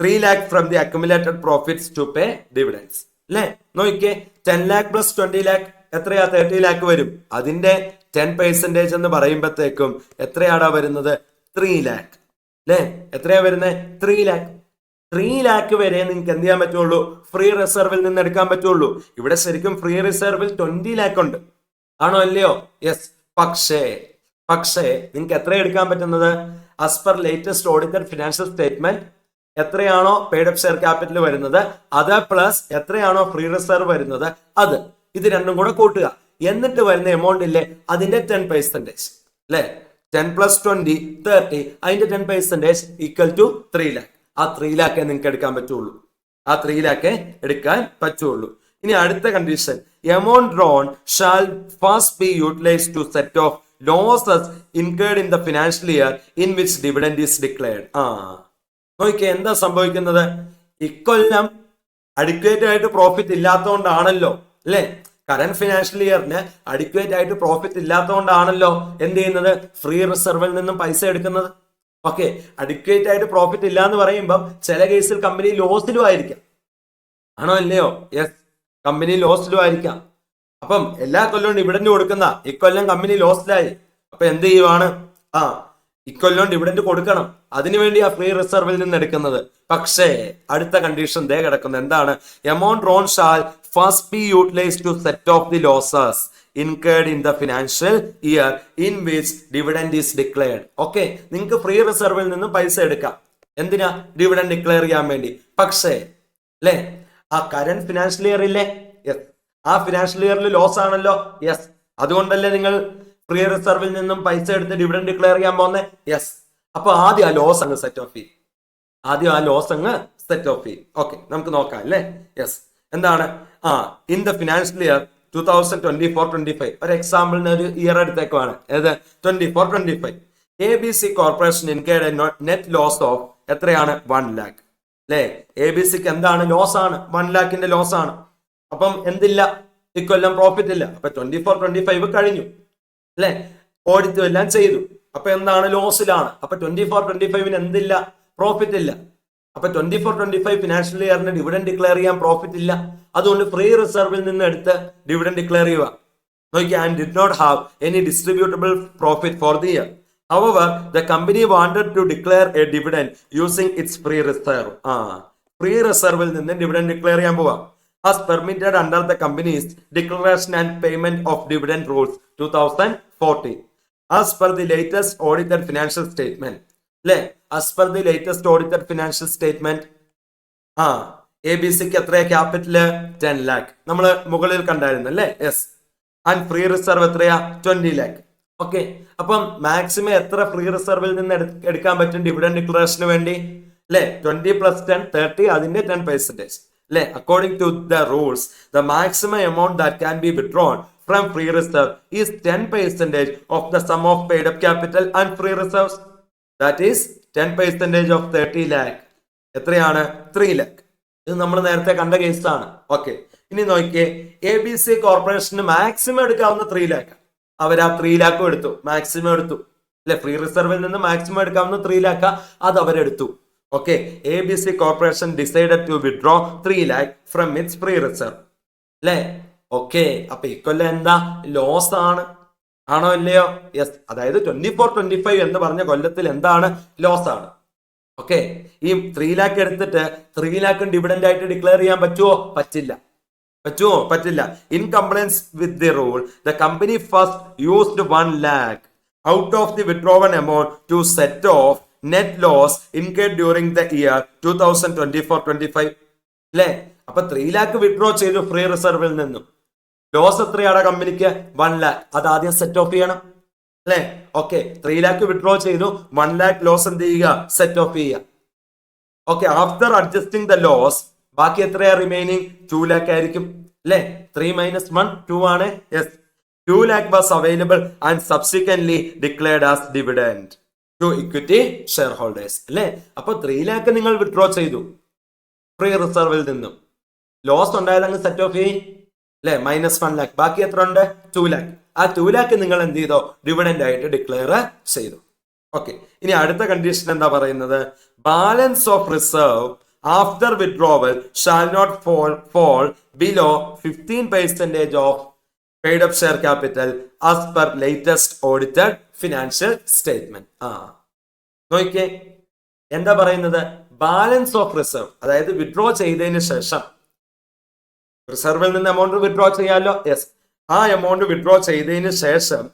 3 lakh from the accumulated profits to pay dividends അല്ലെ. നോക്കിയേ, 10 lakh plus 20 lakh എത്രയാ, 30 lakh വരും. അതിന്റെ 10% എന്ന് പറയുമ്പോഴത്തേക്കും എത്രയാടാ വരുന്നത്, 3 lakh അല്ലെ. എത്രയാ വരുന്നത്, 3 lakh. 3 lakh വരെ നിങ്ങൾക്ക് എന്ത് ചെയ്യാൻ പറ്റുള്ളൂ, ഫ്രീ റിസർവിൽ നിന്ന് എടുക്കാൻ പറ്റുള്ളൂ. ഇവിടെ ശരിക്കും ഫ്രീ റിസർവിൽ 20 lakh ഉണ്ട്. ആണോ അല്ലയോ? യെസ്. പക്ഷേ നിങ്ങൾക്ക് എത്ര എടുക്കാൻ പറ്റുന്നത്? As per latest audited financial statement എത്രയാണോ പെയ്ഡ് അപ്പ് ഷെയർ ക്യാപിറ്റൽ വരുന്നത് അത് പ്ലസ് എത്രയാണോ ഫ്രീ റിസർവ് വരുന്നത് അത്, ഇത് രണ്ടും കൂടെ കൂട്ടുക. എന്നിട്ട് വരുന്ന എമൗണ്ട് ഇല്ലേ അതിന്റെ 10%, അല്ലെ? 10+20 30, അതിന്റെ 10% ഈക്വൽ ടു 3 lakh. ആ 3 lakh നിങ്ങൾക്ക് എടുക്കാൻ പറ്റുള്ളൂ. ആ 3 lakh എടുക്കാൻ പറ്റുള്ളൂ. ഇനി അടുത്ത condition, amount drawn shall first be utilised to set off losses incurred in the financial year in which dividend is declared. നോക്കിയേ എന്താ സംഭവിക്കുന്നത്? ഇക്കൊല്ലം അഡിക്വേറ്റ് ആയിട്ട് പ്രോഫിറ്റ് ഇല്ലാത്തതുകൊണ്ടാണല്ലോ, അല്ലെ? കറന്റ് ഫിനാൻഷ്യൽ ഇയറിന് അഡിക്വേറ്റ് ആയിട്ട് പ്രോഫിറ്റ് ഇല്ലാത്തതുകൊണ്ടാണല്ലോ എന്ത് ചെയ്യുന്നത്? ഫ്രീ റിസർവിൽ നിന്നും പൈസ എടുക്കുന്നത്. ഓക്കെ, അഡിക്വേറ്റ് ആയിട്ട് പ്രോഫിറ്റ് ഇല്ല എന്ന് പറയുമ്പോൾ ചില കേസിൽ കമ്പനി ലോസിലും ആയിരിക്കാം. ആണോ അല്ലയോ? യെസ്, കമ്പനി ലോസിലും ആയിരിക്കാം. അപ്പം എല്ലാ കൊല്ലവും ഡിവിഡൻഡ് കൊടുക്കുന്ന ഇക്കൊല്ലം കമ്പനി ലോസിലായി. അപ്പൊ എന്ത് ചെയ്യുവാണ്? ഇക്കൊല്ലം ഡിവിഡൻഡ് കൊടുക്കണം. അതിനുവേണ്ടി ആ ഫ്രീ റിസർവിൽ നിന്ന് എടുക്കുന്നത്. പക്ഷേ അടുത്ത കണ്ടീഷൻ ദേ കിടക്കുന്നത് എന്താണ്? Amount drawn shall first be utilised to set off the losses incurred in the financial year in which dividend is declared. Okay, നിങ്ങൾക്ക് ഫ്രീ റിസർവിൽ നിന്നും പൈസ എടുക്കാം. എന്തിനാ? ഡിവിഡൻഡ് ഡിക്ലെയർ ചെയ്യാൻ വേണ്ടി. പക്ഷേ അല്ലെ ആ കറന്റ് ഫിനാൻഷ്യൽ ഇയർ ഇല്ലേ? യെസ്, ആ ഫിനാൻഷ്യൽ ഇയറിൽ ലോസ് ആണല്ലോ. യെസ്, അതുകൊണ്ടല്ലേ നിങ്ങൾ ഫ്രീ റിസർവിൽ നിന്നും പൈസ എടുത്ത് ഡിവിഡൻഡ് ഡിക്ലെയർ ചെയ്യാൻ പോകുന്നേ? യെസ്. അപ്പൊ ആദ്യം ആ ലോസ് അങ്ങ് സെറ്റ് ഓഫ് ചെയ്യും. ഓക്കെ, നമുക്ക് നോക്കാം അല്ലേ? യെസ്, എന്താണ്? ഇൻ ദ ഫിനാൻഷ്യൽ ഇയർ 2024-25 ഒരു എക്സാമ്പിളിന് ഒരു ഇയർ എടുത്തേക്കുവാണ്. ഏത്? 24-25. ABC corporation incurred net loss of എത്രയാണ്? 1 lakh. അല്ലെ? ABCക്ക് എന്താണ്? ലോസ് ആണ്, 1 lakhന്റെ ലോസ് ആണ്. അപ്പം എന്തില്ല? ഇക്കൊല്ലം പ്രോഫിറ്റ് ഇല്ല. അപ്പൊ 24-25 കഴിഞ്ഞു, അല്ലെ? ഓഡിറ്റും എല്ലാം ചെയ്തു. അപ്പൊ എന്താണ്? ലോസിലാണ്. അപ്പൊ 24-25 എന്തില്ല? പ്രോഫിറ്റ് ഇല്ല. അപ്പൊ 24-25 ഫിനാൻഷ്യൽ ഇയറിന് ഡിവിഡൻഡ് ഡിക്ലെയർ ചെയ്യാൻ പ്രോഫിറ്റ് ഇല്ല. അതുകൊണ്ട് ഫ്രീ റിസർവിൽ നിന്ന് എടുത്ത് ഡിവിഡൻഡ് ഡിക്ലെയർ ചെയ്യുക. നോക്കി, and did not have any distributable profit for the year. However, the company wanted to declare a dividend using its free reserve. Free റിസർവിൽ നിന്ന് ഡിവിഡൻഡ് ഡിക്ലെയർ ചെയ്യാൻ പോവാ. As permitted under the company's declaration and payment of dividend rules 2014. As per the latest audited financial statement. അല്ലെ? As per the latest audited financial statement. ABCക്ക് എത്രയാ capital? 10 lakh. നമ്മൾ മുകളിൽ കണ്ടായിരുന്നു അല്ലേ? യെസ്. ആൻഡ് ഫ്രീ റിസർവ് എത്രയാ? 20 lakh. Okay, അപ്പം maximum എത്ര free റിസർവിൽ നിന്ന് എടുക്കാൻ പറ്റും ഡിവിഡൻഡ് ഡിക്ലറേഷന് വേണ്ടി? അല്ലെ? 20 + 10 30, അതിന്റെ 10%. അല്ലെ? According to the rules the maximum amount that can be withdrawn from free reserve is 10% of the sum of paid up capital and free reserves. That is 10% of 30 lakh. എത്രയാണ്? 3 lakh. ഇത് നമ്മൾ നേരത്തെ കണ്ട കേസാണ്. ഓക്കെ, ഇനി നോക്കിയേ, ABC corporation maximum എടുക്കാവുന്ന 3 lakh. അവർ ആ 3 lakh എടുത്തു, മാക്സിമം എടുത്തു. അല്ലെ? ഫ്രീ റിസർവിൽ നിന്ന് മാക്സിമം എടുക്കാവുന്ന 3 lakh അത് അവരെടുത്തു. Okay, ABC corporation decided to withdraw 3 lakh from its free reserve. അല്ലെ? ഓക്കെ, അപ്പൊ ഇക്കൊല്ലം എന്താ? ലോസ് ആണ്. ആണോ അല്ലയോ? യെസ്. അതായത് 24-25 എന്ന് പറഞ്ഞ കൊല്ലത്തിൽ എന്താണ്? ലോസ് ആണ്. ഓക്കെ, ഈ 3 lakh എടുത്തിട്ട് 3 lakh ഡിവിഡൻഡ് ആയിട്ട് ഡിക്ലെയർ ചെയ്യാൻ പറ്റുമോ? പറ്റില്ല. In compliance with the rule the company first used 1 lakh out of the withdrawn amount to set off net loss incurred during the year 2024-25. അല്ലെ? അപ്പൊ 3 lakh വിഡ്രോ ചെയ്തു free റിസർവിൽ നിന്നും. ലോസ് എത്രയാണ് കമ്പനിക്ക്? 1 lakh. അത് ആദ്യം സെറ്റ് ഓഫ് ചെയ്യണം, അല്ലെ? ഓക്കെ, 3 lakh വിഡ്രോ ചെയ്തു, 1 lakh ലോസ് എന്ത് ചെയ്യുക? സെറ്റ് ഓഫ് ചെയ്യുക. Okay, after adjusting the loss ബാക്കി എത്രയാ റിമൈനിങ്? 2 lakh ആയിരിക്കും, അല്ലെ? 3 - 1 2 ആണ്. Yes, 2 lakh was available and subsequently declared as dividend to equity share holders. അല്ലെ? അപ്പൊ 3 lakh നിങ്ങൾ വിഡ്രോ ചെയ്തു ഫ്രീ റിസർവിൽ നിന്നും. ലോസ് ഉണ്ടായത് അങ്ങ് സെറ്റ് ഓഫ് ചെയ്യും, അല്ലെ? -1 lakh. ബാക്കി എത്ര ഉണ്ട്? 2 lakh. ആ 2 lakh നിങ്ങൾ എന്ത് ചെയ്തോ? ഡിവിഡൻഡ് ആയിട്ട് ഡിക്ലെയർ ചെയ്തു. ഓക്കെ, ഇനി അടുത്ത കണ്ടീഷൻ എന്താ പറയുന്നത്? Balance of reserve after withdrawal shall not fall below 15% of paid up share capital as per latest audited financial statement. നോക്കിയേ, എന്താ പറയുന്നത്? ബാലൻസ് ഓഫ് റിസർവ്, അതായത് വിഡ്രോ ചെയ്തതിന് ശേഷം റിസർവിൽ നിന്ന് എമൗണ്ട് വിഡ്രോ ചെയ്യാമല്ലോ. യെസ്, ആ എമൗണ്ട് വിഡ്രോ ചെയ്തതിന് ശേഷം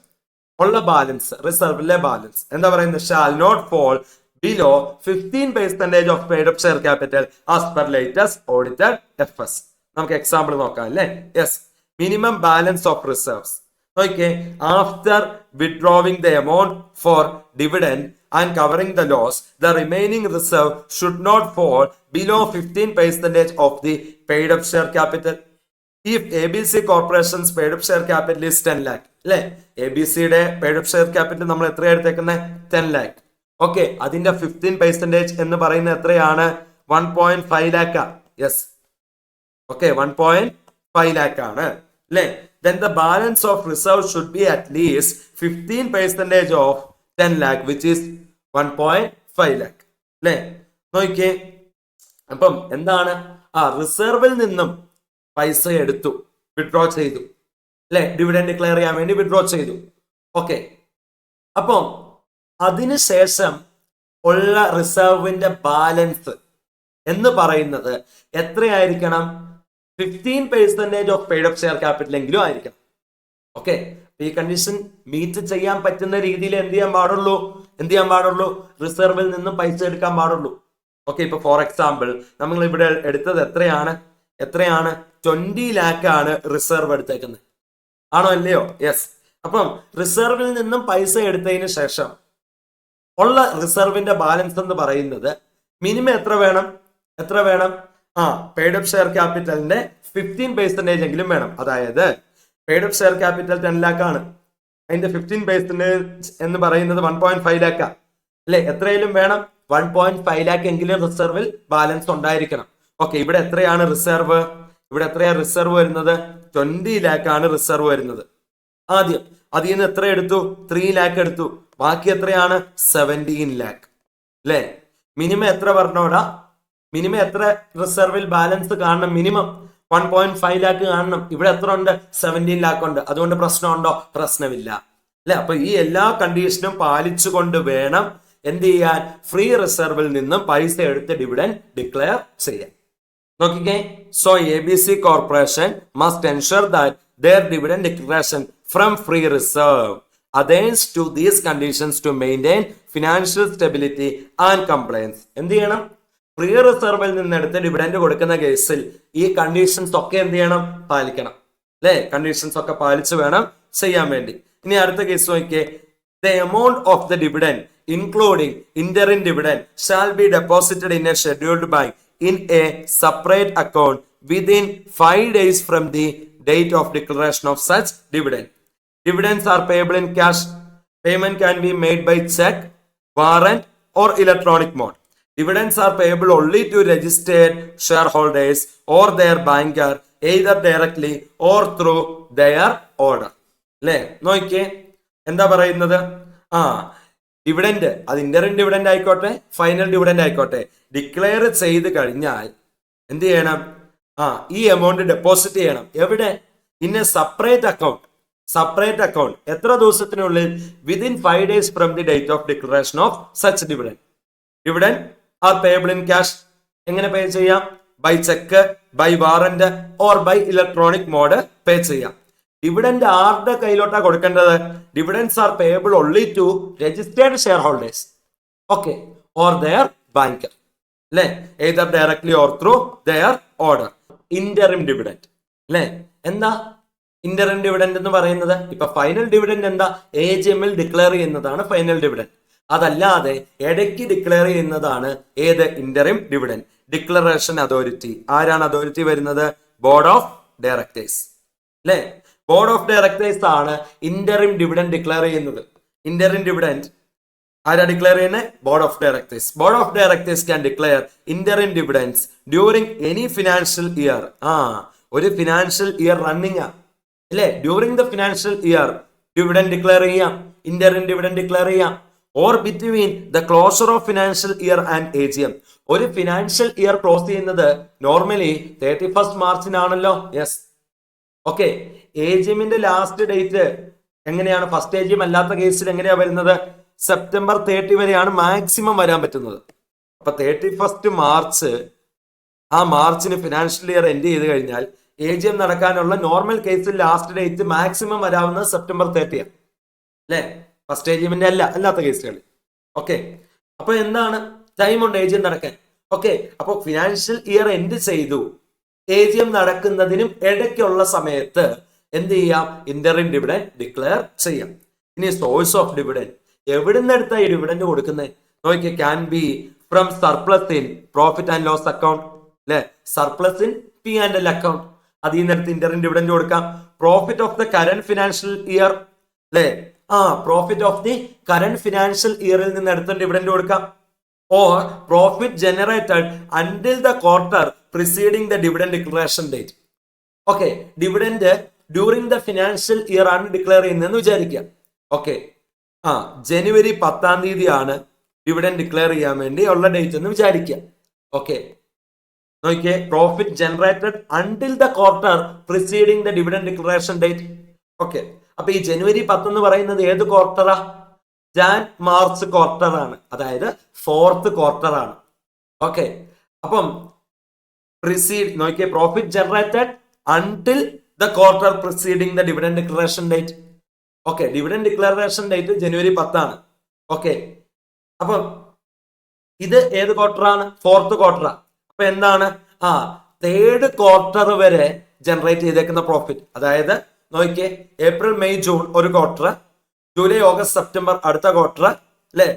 ഉള്ള ബാലൻസ്, റിസർവിലെ ബാലൻസ് എന്താ പറയുന്നത്, shall not fall below 15% of paid up share capital as per latest audited FS. നമുക്ക് എക്സാമ്പിൾ നോക്കാം അല്ലേ. Yes, minimum balance of reserves. നോക്കിയേ, after withdrawing the amount for dividend and covering the loss, the remaining reserve should not fall below 15% of the paid up share capital. If ABC Corporation's paid up share capital is 10 lakh, അല്ലെ, ABCയുടെ paid up share capital നമ്മൾ എത്ര എടുത്തേക്കുന്നത്, 10 lakh. Okay, അതിന്റെ 15% എന്ന് പറയുന്നത് എത്രയാണ്, 1.5 lakh. Yes, okay, 1.5 lakh ആണ് അല്ലെ. Then the balance of reserve should be at least 15% of 10 lakh, which is 1.5 lakh അല്ലെ. നോക്കിയേ, അപ്പം എന്താണ്, റിസർവിൽ നിന്നും പൈസ എടുത്തു, വിഡ്രോ ചെയ്തു അല്ലെ, ഡിവിഡൻഡ് ഡിക്ലെയർ ചെയ്യാൻ വേണ്ടി വിഡ്രോ ചെയ്തു. ഓക്കെ, അപ്പം അതിനുശേഷം ഉള്ള റിസർവിന്റെ ബാലൻസ് എന്ന് പറയുന്നത് എത്രയായിരിക്കണം, 15% of paid up share capital എങ്കിലും ആയിരിക്കണം. ഓക്കെ, ഈ കണ്ടീഷൻ മീറ്റ് ചെയ്യാൻ പറ്റുന്ന രീതിയിൽ എന്ത് ചെയ്യാൻ പാടുള്ളൂ, റിസർവിൽ നിന്നും പൈസ എടുക്കാൻ പാടുള്ളൂ. ഓക്കെ, ഇപ്പൊ ഫോർ എക്സാമ്പിൾ നമ്മൾ ഇവിടെ എടുത്തത് എത്രയാണ് 20 lakh ആണ് റിസർവ് എടുത്തേക്കുന്നത്, ആണോ അല്ലയോ. യെസ്, അപ്പം റിസർവിൽ നിന്നും പൈസ എടുത്തതിന് ശേഷം ഉള്ള റിസർവിന്റെ ബാലൻസ് എന്ന് പറയുന്നത് മിനിമം എത്ര വേണം, പെയ്ഡ് അപ്പ് ഷെയർ ക്യാപിറ്റലിന്റെ 15% എങ്കിലും വേണം. അതായത് paid up share capital 10 lakh ആണ്, അതിന്റെ 15% എന്ന് പറയുന്നത് 1.5 lakh അല്ലെ. എത്രയും വേണം, 1.5 lakh എങ്കിലും റിസർവിൽ ബാലൻസ് ഉണ്ടായിരിക്കണം. ഓക്കെ, ഇവിടെ എത്രയാണ് റിസർവ്, വരുന്നത് 20 lakh ആണ് റിസർവ് വരുന്നത്. ആദ്യം അതിൽ നിന്ന് എത്ര എടുത്തു, 3 lakh എടുത്തു, ബാക്കി എത്രയാണ്, 17 lakh അല്ലെ. മിനിമം എത്ര പറഞ്ഞോടാ, മിനിമം എത്ര റിസർവിൽ ബാലൻസ് കാണണം, മിനിമം 1.5 lakh കാണണം. ഇവിടെ എത്ര ഉണ്ട്, 17 lakh ഉണ്ട്. അതുകൊണ്ട് പ്രശ്നമുണ്ടോ, പ്രശ്നമില്ല അല്ലെ. അപ്പൊ ഈ എല്ലാ കണ്ടീഷനും പാലിച്ചുകൊണ്ട് വേണം എന്ത് ചെയ്യാൻ, ഫ്രീ റിസർവിൽ നിന്നും പൈസ എടുത്ത് ഡിവിഡൻഡ് ഡിക്ലെയർ ചെയ്യാൻ. നോക്കിക്കേ, so ABC Corporation must ensure that their dividend declaration from free reserve adheres to these conditions to maintain financial stability and compliance. എന്ത് ചെയ്യണം, ഫ്രീ റിസർവിൽ നിന്ന് എടുത്ത് ഡിവിഡൻഡ് കൊടുക്കുന്ന കേസിൽ ഈ കണ്ടീഷൻസ് ഒക്കെ എന്ത് ചെയ്യണം, പാലിക്കണം അല്ലെ. കണ്ടീഷൻസ് ഒക്കെ പാലിച്ച് വേണം ചെയ്യാൻ വേണ്ടി. ഇനി അടുത്ത കേസ് നോക്കിയേ, the amount of the dividend including interim dividend shall be deposited in a scheduled bank in a separate account within 5 days from the date of declaration of such dividend. Dividends are payable in cash. Payment can be made by check, warrant or electronic mode. Dividends are payable only to registered shareholders or their banker either directly or through their order. അല്ലേ, നോക്കിയേ എന്താ പറയുന്നത്, dividend അത് interim dividend ആയിക്കോട്ടെ final dividend ആയിക്കോട്ടെ, declare ചെയ്ത് കഴിഞ്ഞാൽ എന്ത് ചെയ്യണം, ഈ എമൗണ്ട് ഡെപ്പോസിറ്റ് ചെയ്യണം. എവിടെ, ഇൻ എ സെപ്പറേറ്റ് അക്കൗണ്ട്. എത്ര ദിവസത്തിനുള്ളിൽ, within 5 days from the date of declaration of such dividend are payable in cash. എങ്ങനെ പേ ചെയ്യാം, by cheque, by warrant or by electronic mode pay ചെയ്യാം. ഡിവിഡൻഡ് ആരുടെ കയ്യിലോട്ടാ കൊടുക്കേണ്ടത്, dividends are payable only to registered share holders, okay, or their banker അല്ലെ, either directly or through their order. Interim dividend അല്ലെ, എന്താ interim dividend എന്ന് പറയുന്നത്, ഇപ്പൊ ഫൈനൽ ഡിവിഡൻഡ് എന്താ, AGM-ൽ ഡിക്ലെയർ ചെയ്യുന്നതാണ് ഫൈനൽ ഡിവിഡൻഡ്. അതല്ലാതെ ഇടയ്ക്ക് ഡിക്ലെയർ ചെയ്യുന്നതാണ് ഏത്, ഇന്ററിം ഡിവിഡൻഡ്. ഡിക്ലറേഷൻ അതോറിറ്റി, ആരാണ് അതോറിറ്റി വരുന്നത്, ബോർഡ് ഓഫ് ഡയറക്ടേഴ്സ് അല്ലെ. ബോർഡ് ഓഫ് ഡയറക്ടേഴ്സ് ആണ് ഇന്ററിം ഡിവിഡൻഡ് ഡിക്ലെയർ ചെയ്യുന്നത്. ഇന്ററിം ഡിവിഡൻഡ് ആരാ ഡിക്ലെയർ ചെയ്യുന്നത്, board of directors. Board of directors can declare interim dividends during any financial year. ഒരു financial year running അല്ലെ, during the financial year dividend declare ചെയ്യാം, interim dividend declare ചെയ്യാം. Or between the closure of financial year and AGM. ഒരു financial year close ചെയ്യുന്നത് normally 31st മാർച്ചിനാണല്ലോ. Yes, okay. AGM-ന്റെ last date എങ്ങനെയാണ്, first AGM അല്ലാത്ത കേസിൽ എങ്ങനെയാ വരുന്നത്, September 30 വരെയാണ് മാക്സിമം വരാൻ പറ്റുന്നത്. അപ്പൊ 31st മാർച്ച്, ആ മാർച്ചിന് ഫിനാൻഷ്യൽ ഇയർ എൻഡ് ചെയ്ത് കഴിഞ്ഞാൽ AGM നടക്കാനുള്ള നോർമൽ കേസിൽ ലാസ്റ്റ് ഡേറ്റ് മാക്സിമം വരാവുന്നത് സെപ്റ്റംബർ 30 അല്ലെ? ഫസ്റ്റ് AGMന്റെ അല്ലാത്ത കേസുകളിൽ. ഓക്കെ, അപ്പൊ എന്താണ് ടൈം ഉണ്ട് AGM നടക്കാൻ. ഓക്കെ, അപ്പൊ ഫിനാൻഷ്യൽ ഇയർ എൻഡ് ചെയ്തു, AGM നടക്കുന്നതിനും ഇടയ്ക്കുള്ള സമയത്ത് എന്ത് ചെയ്യാം? ഇന്ററിം ഡിവിഡൻഡ് ഡിക്ലെയർ ചെയ്യാം. ഇനി സോഴ്സ് ഓഫ് ഡിവിഡൻഡ് എവിടുന്ന് എടുത്താ ഈ ഡിവിഡൻഡ് കൊടുക്കുന്നത്? നോക്കിയേ, can be from surplus in profit and loss account അല്ലെ? സർപ്ലസ് ഇൻ P&L അക്കൗണ്ട്, അതിൽ നിന്ന് എടുത്ത് ഇന്ററിം ഡിവിഡൻഡ് കൊടുക്കാം. Profit of the current financial year അല്ലെ? Profit of the current financial ഇയറിൽ നിന്ന് എടുത്ത് ഡിവിഡൻഡ് കൊടുക്കാം. Or profit generated until the quarter preceding the dividend declaration date. Okay, dividend during the financial year ആണ് declare ചെയ്യുന്നതെന്ന് വിചാരിക്കുക. Okay, ജനുവരി 10 ആണ് dividend declare ചെയ്യാൻ വേണ്ടി ഉള്ള ഡേറ്റ് എന്ന് വിചാരിക്കുക. ഓക്കെ, നോക്കിയേ, profit generated until the quarter preceding the dividend declaration date. Okay, അപ്പൊ ഈ ജനുവരി 10 എന്ന് പറയുന്നത് ഏത് ക്വാർട്ടറാ? മാർച്ച് ക്വാർട്ടർ ആണ്, അതായത് 4th ക്വാർട്ടർ ആണ്. ഓക്കെ, അപ്പം നോക്കിയേ, profit generated until the quarter preceding the dividend declaration date. Okay, dividend declaration date ജനുവരി 10 ആണ്. ഓക്കെ, അപ്പം ഇത് ഏത് ക്വാർട്ടറാണ്? 4th ക്വാർട്ടറാ. അപ്പൊ എന്താണ്? 3rd ക്വാർട്ടർ വരെ ജനറേറ്റ് ചെയ്തേക്കുന്ന പ്രോഫിറ്റ്, അതായത് നോക്കിയേ, ഏപ്രിൽ മെയ് ജൂൺ ഒരു ക്വാർട്ടർ, ജൂലൈ ഓഗസ്റ്റ് സെപ്റ്റംബർ അടുത്ത ക്വാർട്ടർ അല്ലെ?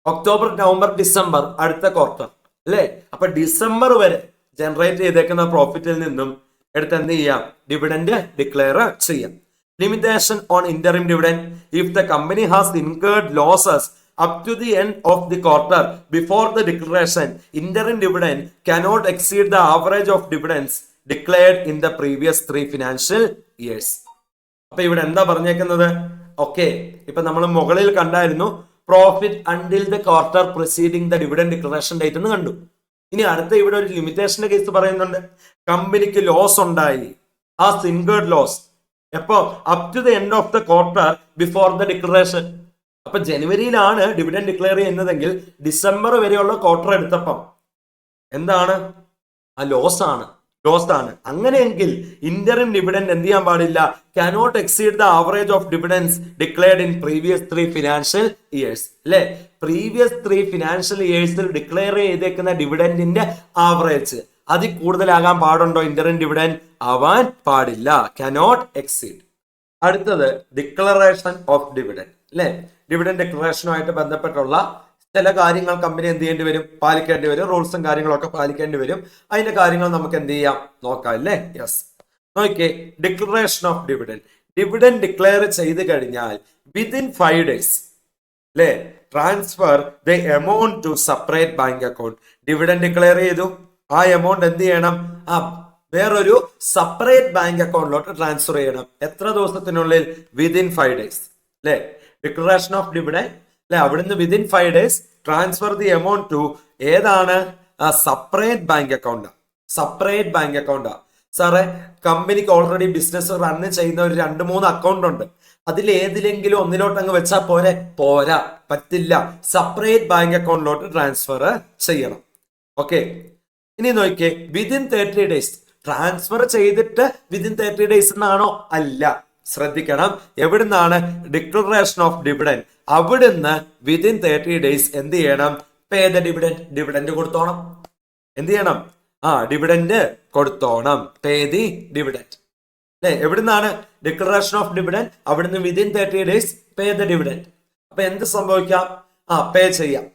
ഒക്ടോബർ നവംബർ ഡിസംബർ അടുത്ത ക്വാർട്ടർ അല്ലെ? അപ്പൊ ഡിസംബർ വരെ ജനറേറ്റ് ചെയ്തേക്കുന്ന പ്രോഫിറ്റിൽ നിന്നും എടുത്ത് എന്ത് ചെയ്യാം? ഡിവിഡൻഡ് ഡിക്ലെയർ ചെയ്യാം. Limitation on interim dividend if the company has incurred losses up to the end of the quarter before the declaration, interim dividend cannot exceed the average of dividends declared in the previous 3 financial years. അപ്പൊ ഇവിടെ എന്താ പറഞ്ഞേക്കുന്നത്? Okay, ഇപ്പൊ നമ്മൾ മുകളിൽ കണ്ടായിരുന്നു profit until the quarter preceding the dividend declaration date എന്ന് കണ്ടു. ഇനി അടുത്ത ഇവിടെ ഒരു ലിമിറ്റേഷന്റെ കേസ് പറയുന്നുണ്ട്. കമ്പനിക്ക് ലോസ് ഉണ്ടായി, ഇൻകേർഡ് ലോസ് എപ്പോ? Up to the end of the quarter before the declaration. അപ്പൊ ജനുവരിയിലാണ് ഡിവിഡൻഡ് ഡിക്ലെയർ ചെയ്യുന്നതെങ്കിൽ ഡിസംബർ വരെയുള്ള ക്വാർട്ടർ എടുത്തപ്പം എന്താണ്? ലോസ് ആണ്. അങ്ങനെയെങ്കിൽ ഇന്ററിം ഡിവിഡൻഡ് എന്ത് ചെയ്യാൻ പാടില്ല? cannot exceed the average of dividends declared in previous 3 financial years അല്ലെ? പ്രീവിയസ് 3 ഫിനാൻഷ്യൽ ഇയേഴ്സിൽ ഡിക്ലെയർ ചെയ്തേക്കുന്ന ഡിവിഡൻഡിന്റെ ആവറേജ് അതിൽ കൂടുതലാകാൻ പാടുണ്ടോ? ഇന്ററിം ഡിവിഡൻഡ് ആവാൻ പാടില്ല. cannot exceed. അടുത്തത് ഡിക്ലറേഷൻ ഓഫ് ഡിവിഡൻഡ് അല്ലെ? ഡിവിഡൻഡ് ഡിക്ലറേഷനുമായിട്ട് ബന്ധപ്പെട്ടുള്ള ചില കാര്യങ്ങൾ കമ്പനി എന്ത് ചെയ്യേണ്ടി വരും? പാലിക്കേണ്ടി വരും. റൂൾസും കാര്യങ്ങളൊക്കെ പാലിക്കേണ്ടി വരും. അതിന്റെ കാര്യങ്ങൾ നമുക്ക് എന്ത് ചെയ്യാം? നോക്കാം അല്ലേ? യെസ്, നോക്കിയേ, declaration of dividend. Dividend declare ചെയ്ത് കഴിഞ്ഞാൽ വിത്തിൻ 5 days അല്ലെ, transfer the amount to separate bank account. Dividend declare ചെയ്തു, ആ എമൗണ്ട് എന്ത് ചെയ്യണം? വേറൊരു സെപ്പറേറ്റ് ബാങ്ക് അക്കൗണ്ടിലോട്ട് ട്രാൻസ്ഫർ ചെയ്യണം. എത്ര ദിവസത്തിനുള്ളിൽ? വിത്തിൻ 5 days അല്ലെ? ഡിക്ലറേഷൻ ഓഫ് ഡിവിഡൻഡ് അല്ലെ, അവിടുന്ന് within 5 days transfer the amount to ഏതാണ്? സെപ്പറേറ്റ് ബാങ്ക് അക്കൗണ്ടാ. സാറേ, കമ്പനിക്ക് ഓൾറെഡി ബിസിനസ് റൺ ചെയ്യുന്ന ഒരു 2-3 അക്കൗണ്ട് ഉണ്ട്, അതിൽ ഏതിലെങ്കിലും ഒന്നിലോട്ട് അങ്ങ് വെച്ചാൽ പോരാ, പറ്റില്ല. സെപ്പറേറ്റ് ബാങ്ക് അക്കൗണ്ടിലോട്ട് ട്രാൻസ്ഫർ ചെയ്യണം. ഓക്കെ, ഇനി നോക്കിയേ, വിതിൻ 30 days ട്രാൻസ്ഫർ ചെയ്തിട്ട് വിതിൻ 30 days എന്നാണോ? അല്ല, ശ്രദ്ധിക്കണം. എവിടുന്നാണ്? Declaration of dividend. അവിടുന്ന് വിതിൻ 30 days എന്ത് ചെയ്യണം? Pay the dividend. ഡിവിഡൻഡ് കൊടുത്തോണം. എന്ത് ചെയ്യണം? ഡിവിഡൻഡ് കൊടുത്തോണം. പേ ദി ഡിവിഡൻഡ് അല്ലെ? എവിടുന്നാണ്? Declaration of dividend. അവിടുന്ന് within 30 days pay the dividend. അപ്പൊ എന്ത് സംഭവിക്കാം? പേ ചെയ്യാം.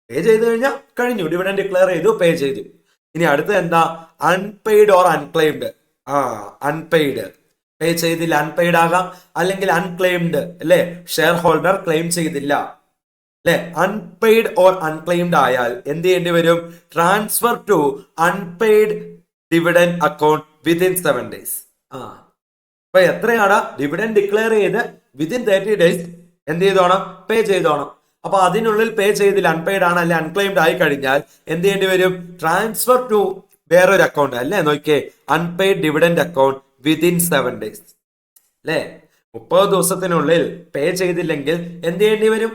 പേ ചെയ്ത് കഴിഞ്ഞാൽ കഴിഞ്ഞു. ഡിവിഡൻഡ് ഡിക്ലെയർ ചെയ്തു, പേ ചെയ്തു. ഇനി അടുത്ത എന്താ? Unpaid or unclaimed. Unpaid pay ചെയ്തില്ല, അൺപെയ്ഡ് ആകാം, അല്ലെങ്കിൽ അൺക്ലെയിംഡ് അല്ലെ, ഷെയർ ഹോൾഡർ ക്ലെയിം ചെയ്തില്ല അല്ലെ. അൺപെയ്ഡ് ഓർ അൺക്ലെയിംഡ് ആയാൽ എന്ത് ചെയ്യേണ്ടി വരും? Transfer to unpaid dividend account within 7 days. അപ്പൊ എത്രയാണ്? ഡിവിഡൻഡ് ഡിക്ലെയർ ചെയ്ത് വിതിൻ 30 days എന്ത് ചെയ്തോണം? പേ ചെയ്തോണം. അപ്പൊ അതിനുള്ളിൽ പേ ചെയ്തില്ല, അൺപെയ്ഡ് ആണ് അല്ലെ, അൺക്ലെയിംഡ് ആയി കഴിഞ്ഞാൽ എന്ത് ചെയ്യേണ്ടി വരും? ട്രാൻസ്ഫർ ടു വേറൊരു അക്കൗണ്ട് അല്ലെ. നോക്കിയേ, unpaid dividend account within 7 days അല്ലെ. 30 ദിവസത്തിനുള്ളിൽ പേ ചെയ്തില്ലെങ്കിൽ എന്ത് ചെയ്യേണ്ടി വരും?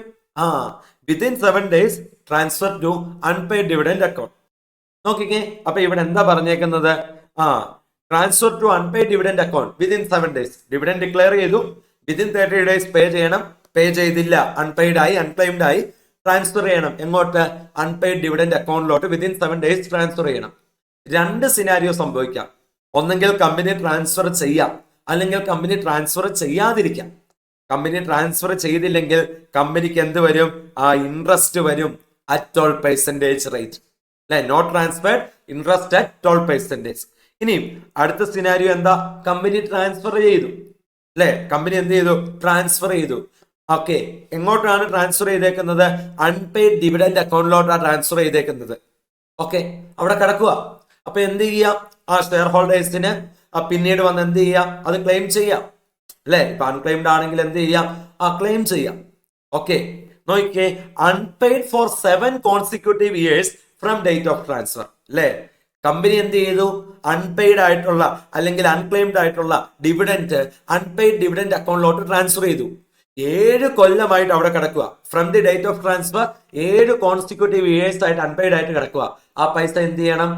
Within 7 days transfer to unpaid dividend account. നോക്കിക്കേ, അപ്പൊ ഇവിടെ എന്താ പറഞ്ഞേക്കുന്നത്? Transfer to unpaid dividend account within 7 days. Dividend declare ചെയ്തു, വിതിൻ 30 days പേ ചെയ്യണം. പേ ചെയ്തില്ല, അൺപെയ്ഡ് ആയി, അൺക്ലെയിംഡ് ആയി, ട്രാൻസ്ഫർ ചെയ്യണം. എങ്ങോട്ട്? അൺപെയ്ഡ് ഡിവിഡൻഡ് അക്കൗണ്ടിലോട്ട് വിതിൻ 7 days ട്രാൻസ്ഫർ ചെയ്യണം. 2 സിനാരിയോ സംഭവിക്കാം. ഒന്നെങ്കിൽ കമ്പനി ട്രാൻസ്ഫർ ചെയ്യാം, അല്ലെങ്കിൽ കമ്പനി ട്രാൻസ്ഫർ ചെയ്യാതിരിക്കാം. കമ്പനി ട്രാൻസ്ഫർ ചെയ്തില്ലെങ്കിൽ കമ്പനിക്ക് എന്ത് വരും? ഇൻട്രസ്റ്റ് വരും at 12% റേറ്റ്, അല്ലെ? Not transferred, interest at 12%. ഇനി അടുത്ത സിനാരിയോ എന്താ? കമ്പനി ട്രാൻസ്ഫർ ചെയ്തു, അല്ലെ? കമ്പനി എന്ത് ചെയ്തു? ട്രാൻസ്ഫർ ചെയ്തു. ഓക്കെ, എങ്ങോട്ടാണ് ട്രാൻസ്ഫർ ചെയ്തേക്കുന്നത്? അൺപെയ്ഡ് ഡിവിഡൻഡ് അക്കൗണ്ടിലോട്ടാണ് ട്രാൻസ്ഫർ ചെയ്തേക്കുന്നത്. ഓക്കെ, അവിടെ കിടക്കുക. അപ്പൊ എന്ത് ചെയ്യാം? ഷെയർ ഹോൾഡേഴ്സിന് പിന്നീട് വന്ന് എന്ത് ചെയ്യാം? അത് ക്ലെയിം ചെയ്യാം, അല്ലെ? ഇപ്പൊ അൺക്ലെയിംഡ് ആണെങ്കിൽ എന്ത് ചെയ്യാം? ക്ലെയിം ചെയ്യാം. ഓക്കെ, നോക്കിയേ, unpaid for 7 consecutive years from date of transfer, അല്ലെ? കമ്പനി എന്ത് ചെയ്തു? അൺപെയ്ഡ് ആയിട്ടുള്ള അല്ലെങ്കിൽ അൺക്ലെയിംഡ് ആയിട്ടുള്ള ഡിവിഡൻഡ് അൺപെയ്ഡ് ഡിവിഡൻഡ് അക്കൗണ്ടിലോട്ട് ട്രാൻസ്ഫർ ചെയ്തു. 7 കൊല്ലമായിട്ട് അവിടെ കിടക്കുക. From the date of transfer 7 consecutive years ആയിട്ട് അൺപെയ്ഡ് ആയിട്ട് കിടക്കുക. ആ പൈസ എന്ത് ചെയ്യണം?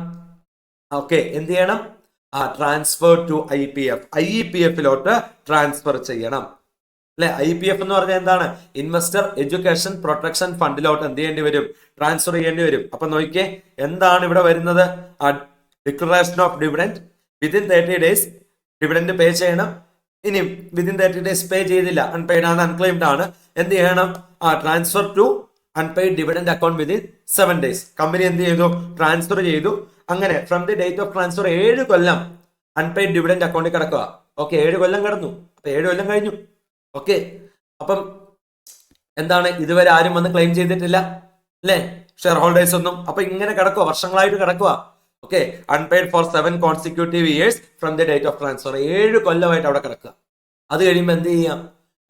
ഓക്കെ, എന്ത് ചെയ്യണം? ട്രാൻസ്ഫർ ടു IPF, IEPF-ലോട്ട് ട്രാൻസ്ഫർ ചെയ്യണം, അല്ലെ? IPF എന്ന് പറഞ്ഞാൽ എന്താണ്? ഇൻവെസ്റ്റർ എഡ്യൂക്കേഷൻ പ്രൊട്ടക്ഷൻ ഫണ്ടിലോട്ട് എന്ത് ചെയ്യേണ്ടി വരും? ട്രാൻസ്ഫർ ചെയ്യേണ്ടി വരും. അപ്പൊ നോക്കിയേ, എന്താണ് ഇവിടെ വരുന്നത്? Declaration of dividend within 30 days dividend pay ചെയ്യണം. ഇനി വിതിൻ 30 days പേ ചെയ്തില്ല, അൺപെയ്ഡ് ആണ്, അൺക്ലെയിംഡ് ആണ്, എന്ത് ചെയ്യണം? Transfer to unpaid dividend account within 7 days. Company എന്ത് ചെയ്തു? ട്രാൻസ്ഫർ ചെയ്തു. അങ്ങനെ from the date of transfer 7 കൊല്ലം അൺപെയ്ഡ് ഡിവിഡൻഡ് അക്കൗണ്ടിൽ കിടക്കുക. ഓക്കെ, 7 കൊല്ലം കിടന്നു. അപ്പൊ 7 കൊല്ലം കഴിഞ്ഞു. ഓക്കെ, അപ്പം എന്താണ്? ഇതുവരെ ആരും വന്ന് ക്ലെയിം ചെയ്തിട്ടില്ല, അല്ലെ? ഷെയർ ഹോൾഡേഴ്സ് ഒന്നും. അപ്പൊ ഇങ്ങനെ കിടക്കുക, വർഷങ്ങളായിട്ട് കിടക്കുക. Okay, unpaid for 7 consecutive years from the date of transfer. 7 കൊല്ലമായിട്ട് അവിടെ കിടക്കുക. അത് കഴിയുമ്പോൾ എന്ത് ചെയ്യാം?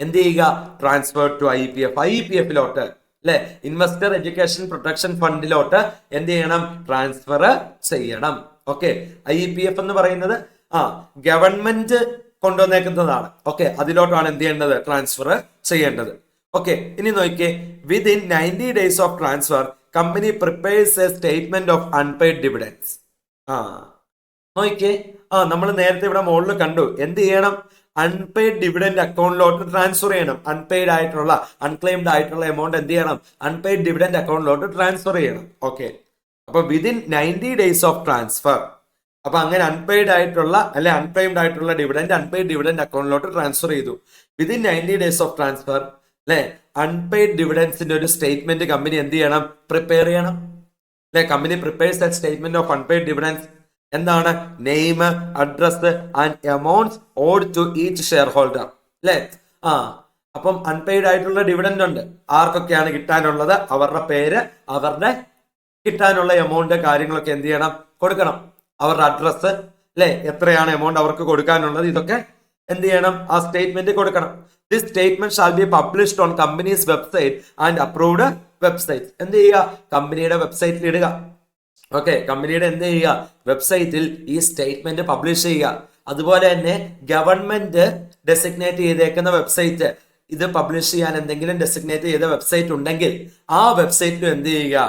എന്ത് ചെയ്യുക? ട്രാൻസ്ഫർ ടു IPF, IEPF-ലോട്ട്, അല്ലെ? ഇൻവെസ്റ്റർ എഡ്യൂക്കേഷൻ പ്രൊട്ടക്ഷൻ ഫണ്ടിലോട്ട് എന്ത് ചെയ്യണം? ട്രാൻസ്ഫർ ചെയ്യണം. ഓക്കെ, IEPF എന്ന് പറയുന്നത് ഗവൺമെന്റ് കൊണ്ടുവന്നേക്കുന്നതാണ്. ഓക്കെ, അതിലോട്ടാണ് എന്ത് ചെയ്യേണ്ടത്? ട്രാൻസ്ഫർ ചെയ്യേണ്ടത്. ഓക്കെ, ഇനി നോക്കിയേ, within 90 days of transfer company prepares a statement of unpaid dividends. നോക്കിയേ, നമ്മൾ നേരത്തെ ഇവിടെ മുകളിൽ കണ്ടു. എന്ത് ചെയ്യണം? അൺപെയ്ഡ് ഡിവിഡൻഡ് അക്കൗണ്ടിലോട്ട് ട്രാൻസ്ഫർ ചെയ്യണം. അൺപെയ്ഡ് ആയിട്ടുള്ള അൺക്ലെയിംഡ് ആയിട്ടുള്ള എമൗണ്ട് എന്ത് ചെയ്യണം? അൺപെയ്ഡ് ഡിവിഡൻഡ് അക്കൗണ്ടിലോട്ട് ട്രാൻസ്ഫർ ചെയ്യണം. ഓക്കെ, അപ്പൊ വിതിൻ 90 days ഓഫ് ട്രാൻസ്ഫർ. അപ്പൊ അങ്ങനെ അൺപെയ്ഡ് ആയിട്ടുള്ള അല്ലെ അൺക്ലെയിംഡ് ആയിട്ടുള്ള ഡിവിഡൻഡ് അൺപെയ്ഡ് ഡിവിഡൻഡ് അക്കൗണ്ടിലോട്ട് ട്രാൻസ്ഫർ ചെയ്തു. വിതിൻ 90 days ഓഫ് ട്രാൻസ്ഫർ, അല്ലെ? അൺപെയ്ഡ് ഡിവിഡൻസിന്റെ ഒരു സ്റ്റേറ്റ്മെന്റ് കമ്പനി എന്ത് ചെയ്യണം? പ്രിപ്പയർ ചെയ്യണം, അല്ലെ? Company prepares that statement of unpaid dividends. എന്താണ്? Name, address and amounts owed to each share holder, അല്ലെ? അപ്പം അൺപെയ്ഡ് ആയിട്ടുള്ള ഡിവിഡൻഡ് ഉണ്ട്. ആർക്കൊക്കെയാണ് കിട്ടാനുള്ളത്? അവരുടെ പേര്, അവരുടെ കിട്ടാനുള്ള എമൗണ്ട്, കാര്യങ്ങളൊക്കെ എന്ത് ചെയ്യണം? കൊടുക്കണം. അവരുടെ അഡ്രസ്, അല്ലെ? എത്രയാണ് എമൗണ്ട് അവർക്ക് കൊടുക്കാനുള്ളത്, ഇതൊക്കെ എന്ത് ചെയ്യണം? ആ സ്റ്റേറ്റ്മെന്റ് കൊടുക്കണം. This statement shall be published on companies website and approved website. എന്ത് ചെയ്യുക? കമ്പനിയുടെ വെബ്സൈറ്റിൽ ഇടുക. ഓക്കെ, കമ്പനിയുടെ എന്ത് ചെയ്യുക? വെബ്സൈറ്റിൽ ഈ സ്റ്റേറ്റ്മെന്റ് പബ്ലിഷ് ചെയ്യുക. അതുപോലെ തന്നെ ഗവൺമെന്റ് ഡെസിഗ്നേറ്റ് ചെയ്തേക്കുന്ന വെബ്സൈറ്റ്, ഇത് പബ്ലിഷ് ചെയ്യാൻ എന്തെങ്കിലും ഡെസിഗ്നേറ്റ് ചെയ്ത വെബ്സൈറ്റ് ഉണ്ടെങ്കിൽ ആ വെബ്സൈറ്റിലും എന്ത് ചെയ്യുക?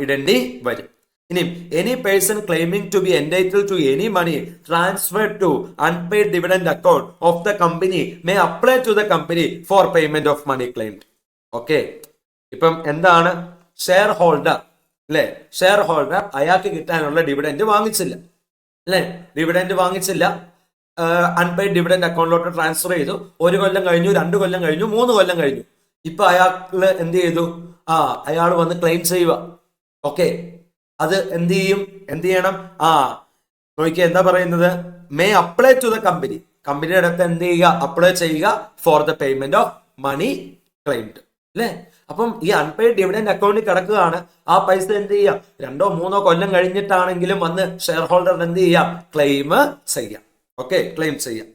ഇടേണ്ടി വരും. ഇനി any person claiming to be entitled to any money transferred to unpaid dividend account of the company may apply to the company for payment of money claimed. Okay, ഇപ്പം എന്താണ്? ഷെയർ ഹോൾഡർ, അല്ലെ? ഷെയർ ഹോൾഡർ അയാൾക്ക് കിട്ടാനുള്ള dividend വാങ്ങിച്ചില്ല, അല്ലെ? Dividend വാങ്ങിച്ചില്ല, unpaid dividend അക്കൗണ്ടിലോട്ട് transfer ചെയ്തു. 1 കൊല്ലം കഴിഞ്ഞു, 2 കൊല്ലം കഴിഞ്ഞു, 3 കൊല്ലം കഴിഞ്ഞു. ഇപ്പൊ അയാൾ എന്ത് ചെയ്തു? അയാൾ വന്ന് ക്ലെയിം ചെയ്യുക. ഓക്കെ, അത് എന്ത് ചെയ്യണം? നോക്കിയാൽ എന്താ പറയുന്നത്? May apply to the company. കമ്പനിയുടെ അടുത്ത് എന്ത് ചെയ്യുക? അപ്ലൈ ചെയ്യുക for the payment of money claimed, അല്ലെ? അപ്പം ഈ അൺപെയ്ഡ് ഡിവിഡൻഡ് അക്കൗണ്ടിൽ കിടക്കുകയാണ്. ആ പൈസ എന്ത് ചെയ്യാം? 2-3 കൊല്ലം കഴിഞ്ഞിട്ടാണെങ്കിലും വന്ന് ഷെയർ ഹോൾഡർ എന്ത് ചെയ്യാം? ക്ലെയിം ചെയ്യാം. ഓക്കെ, ക്ലെയിം ചെയ്യാം.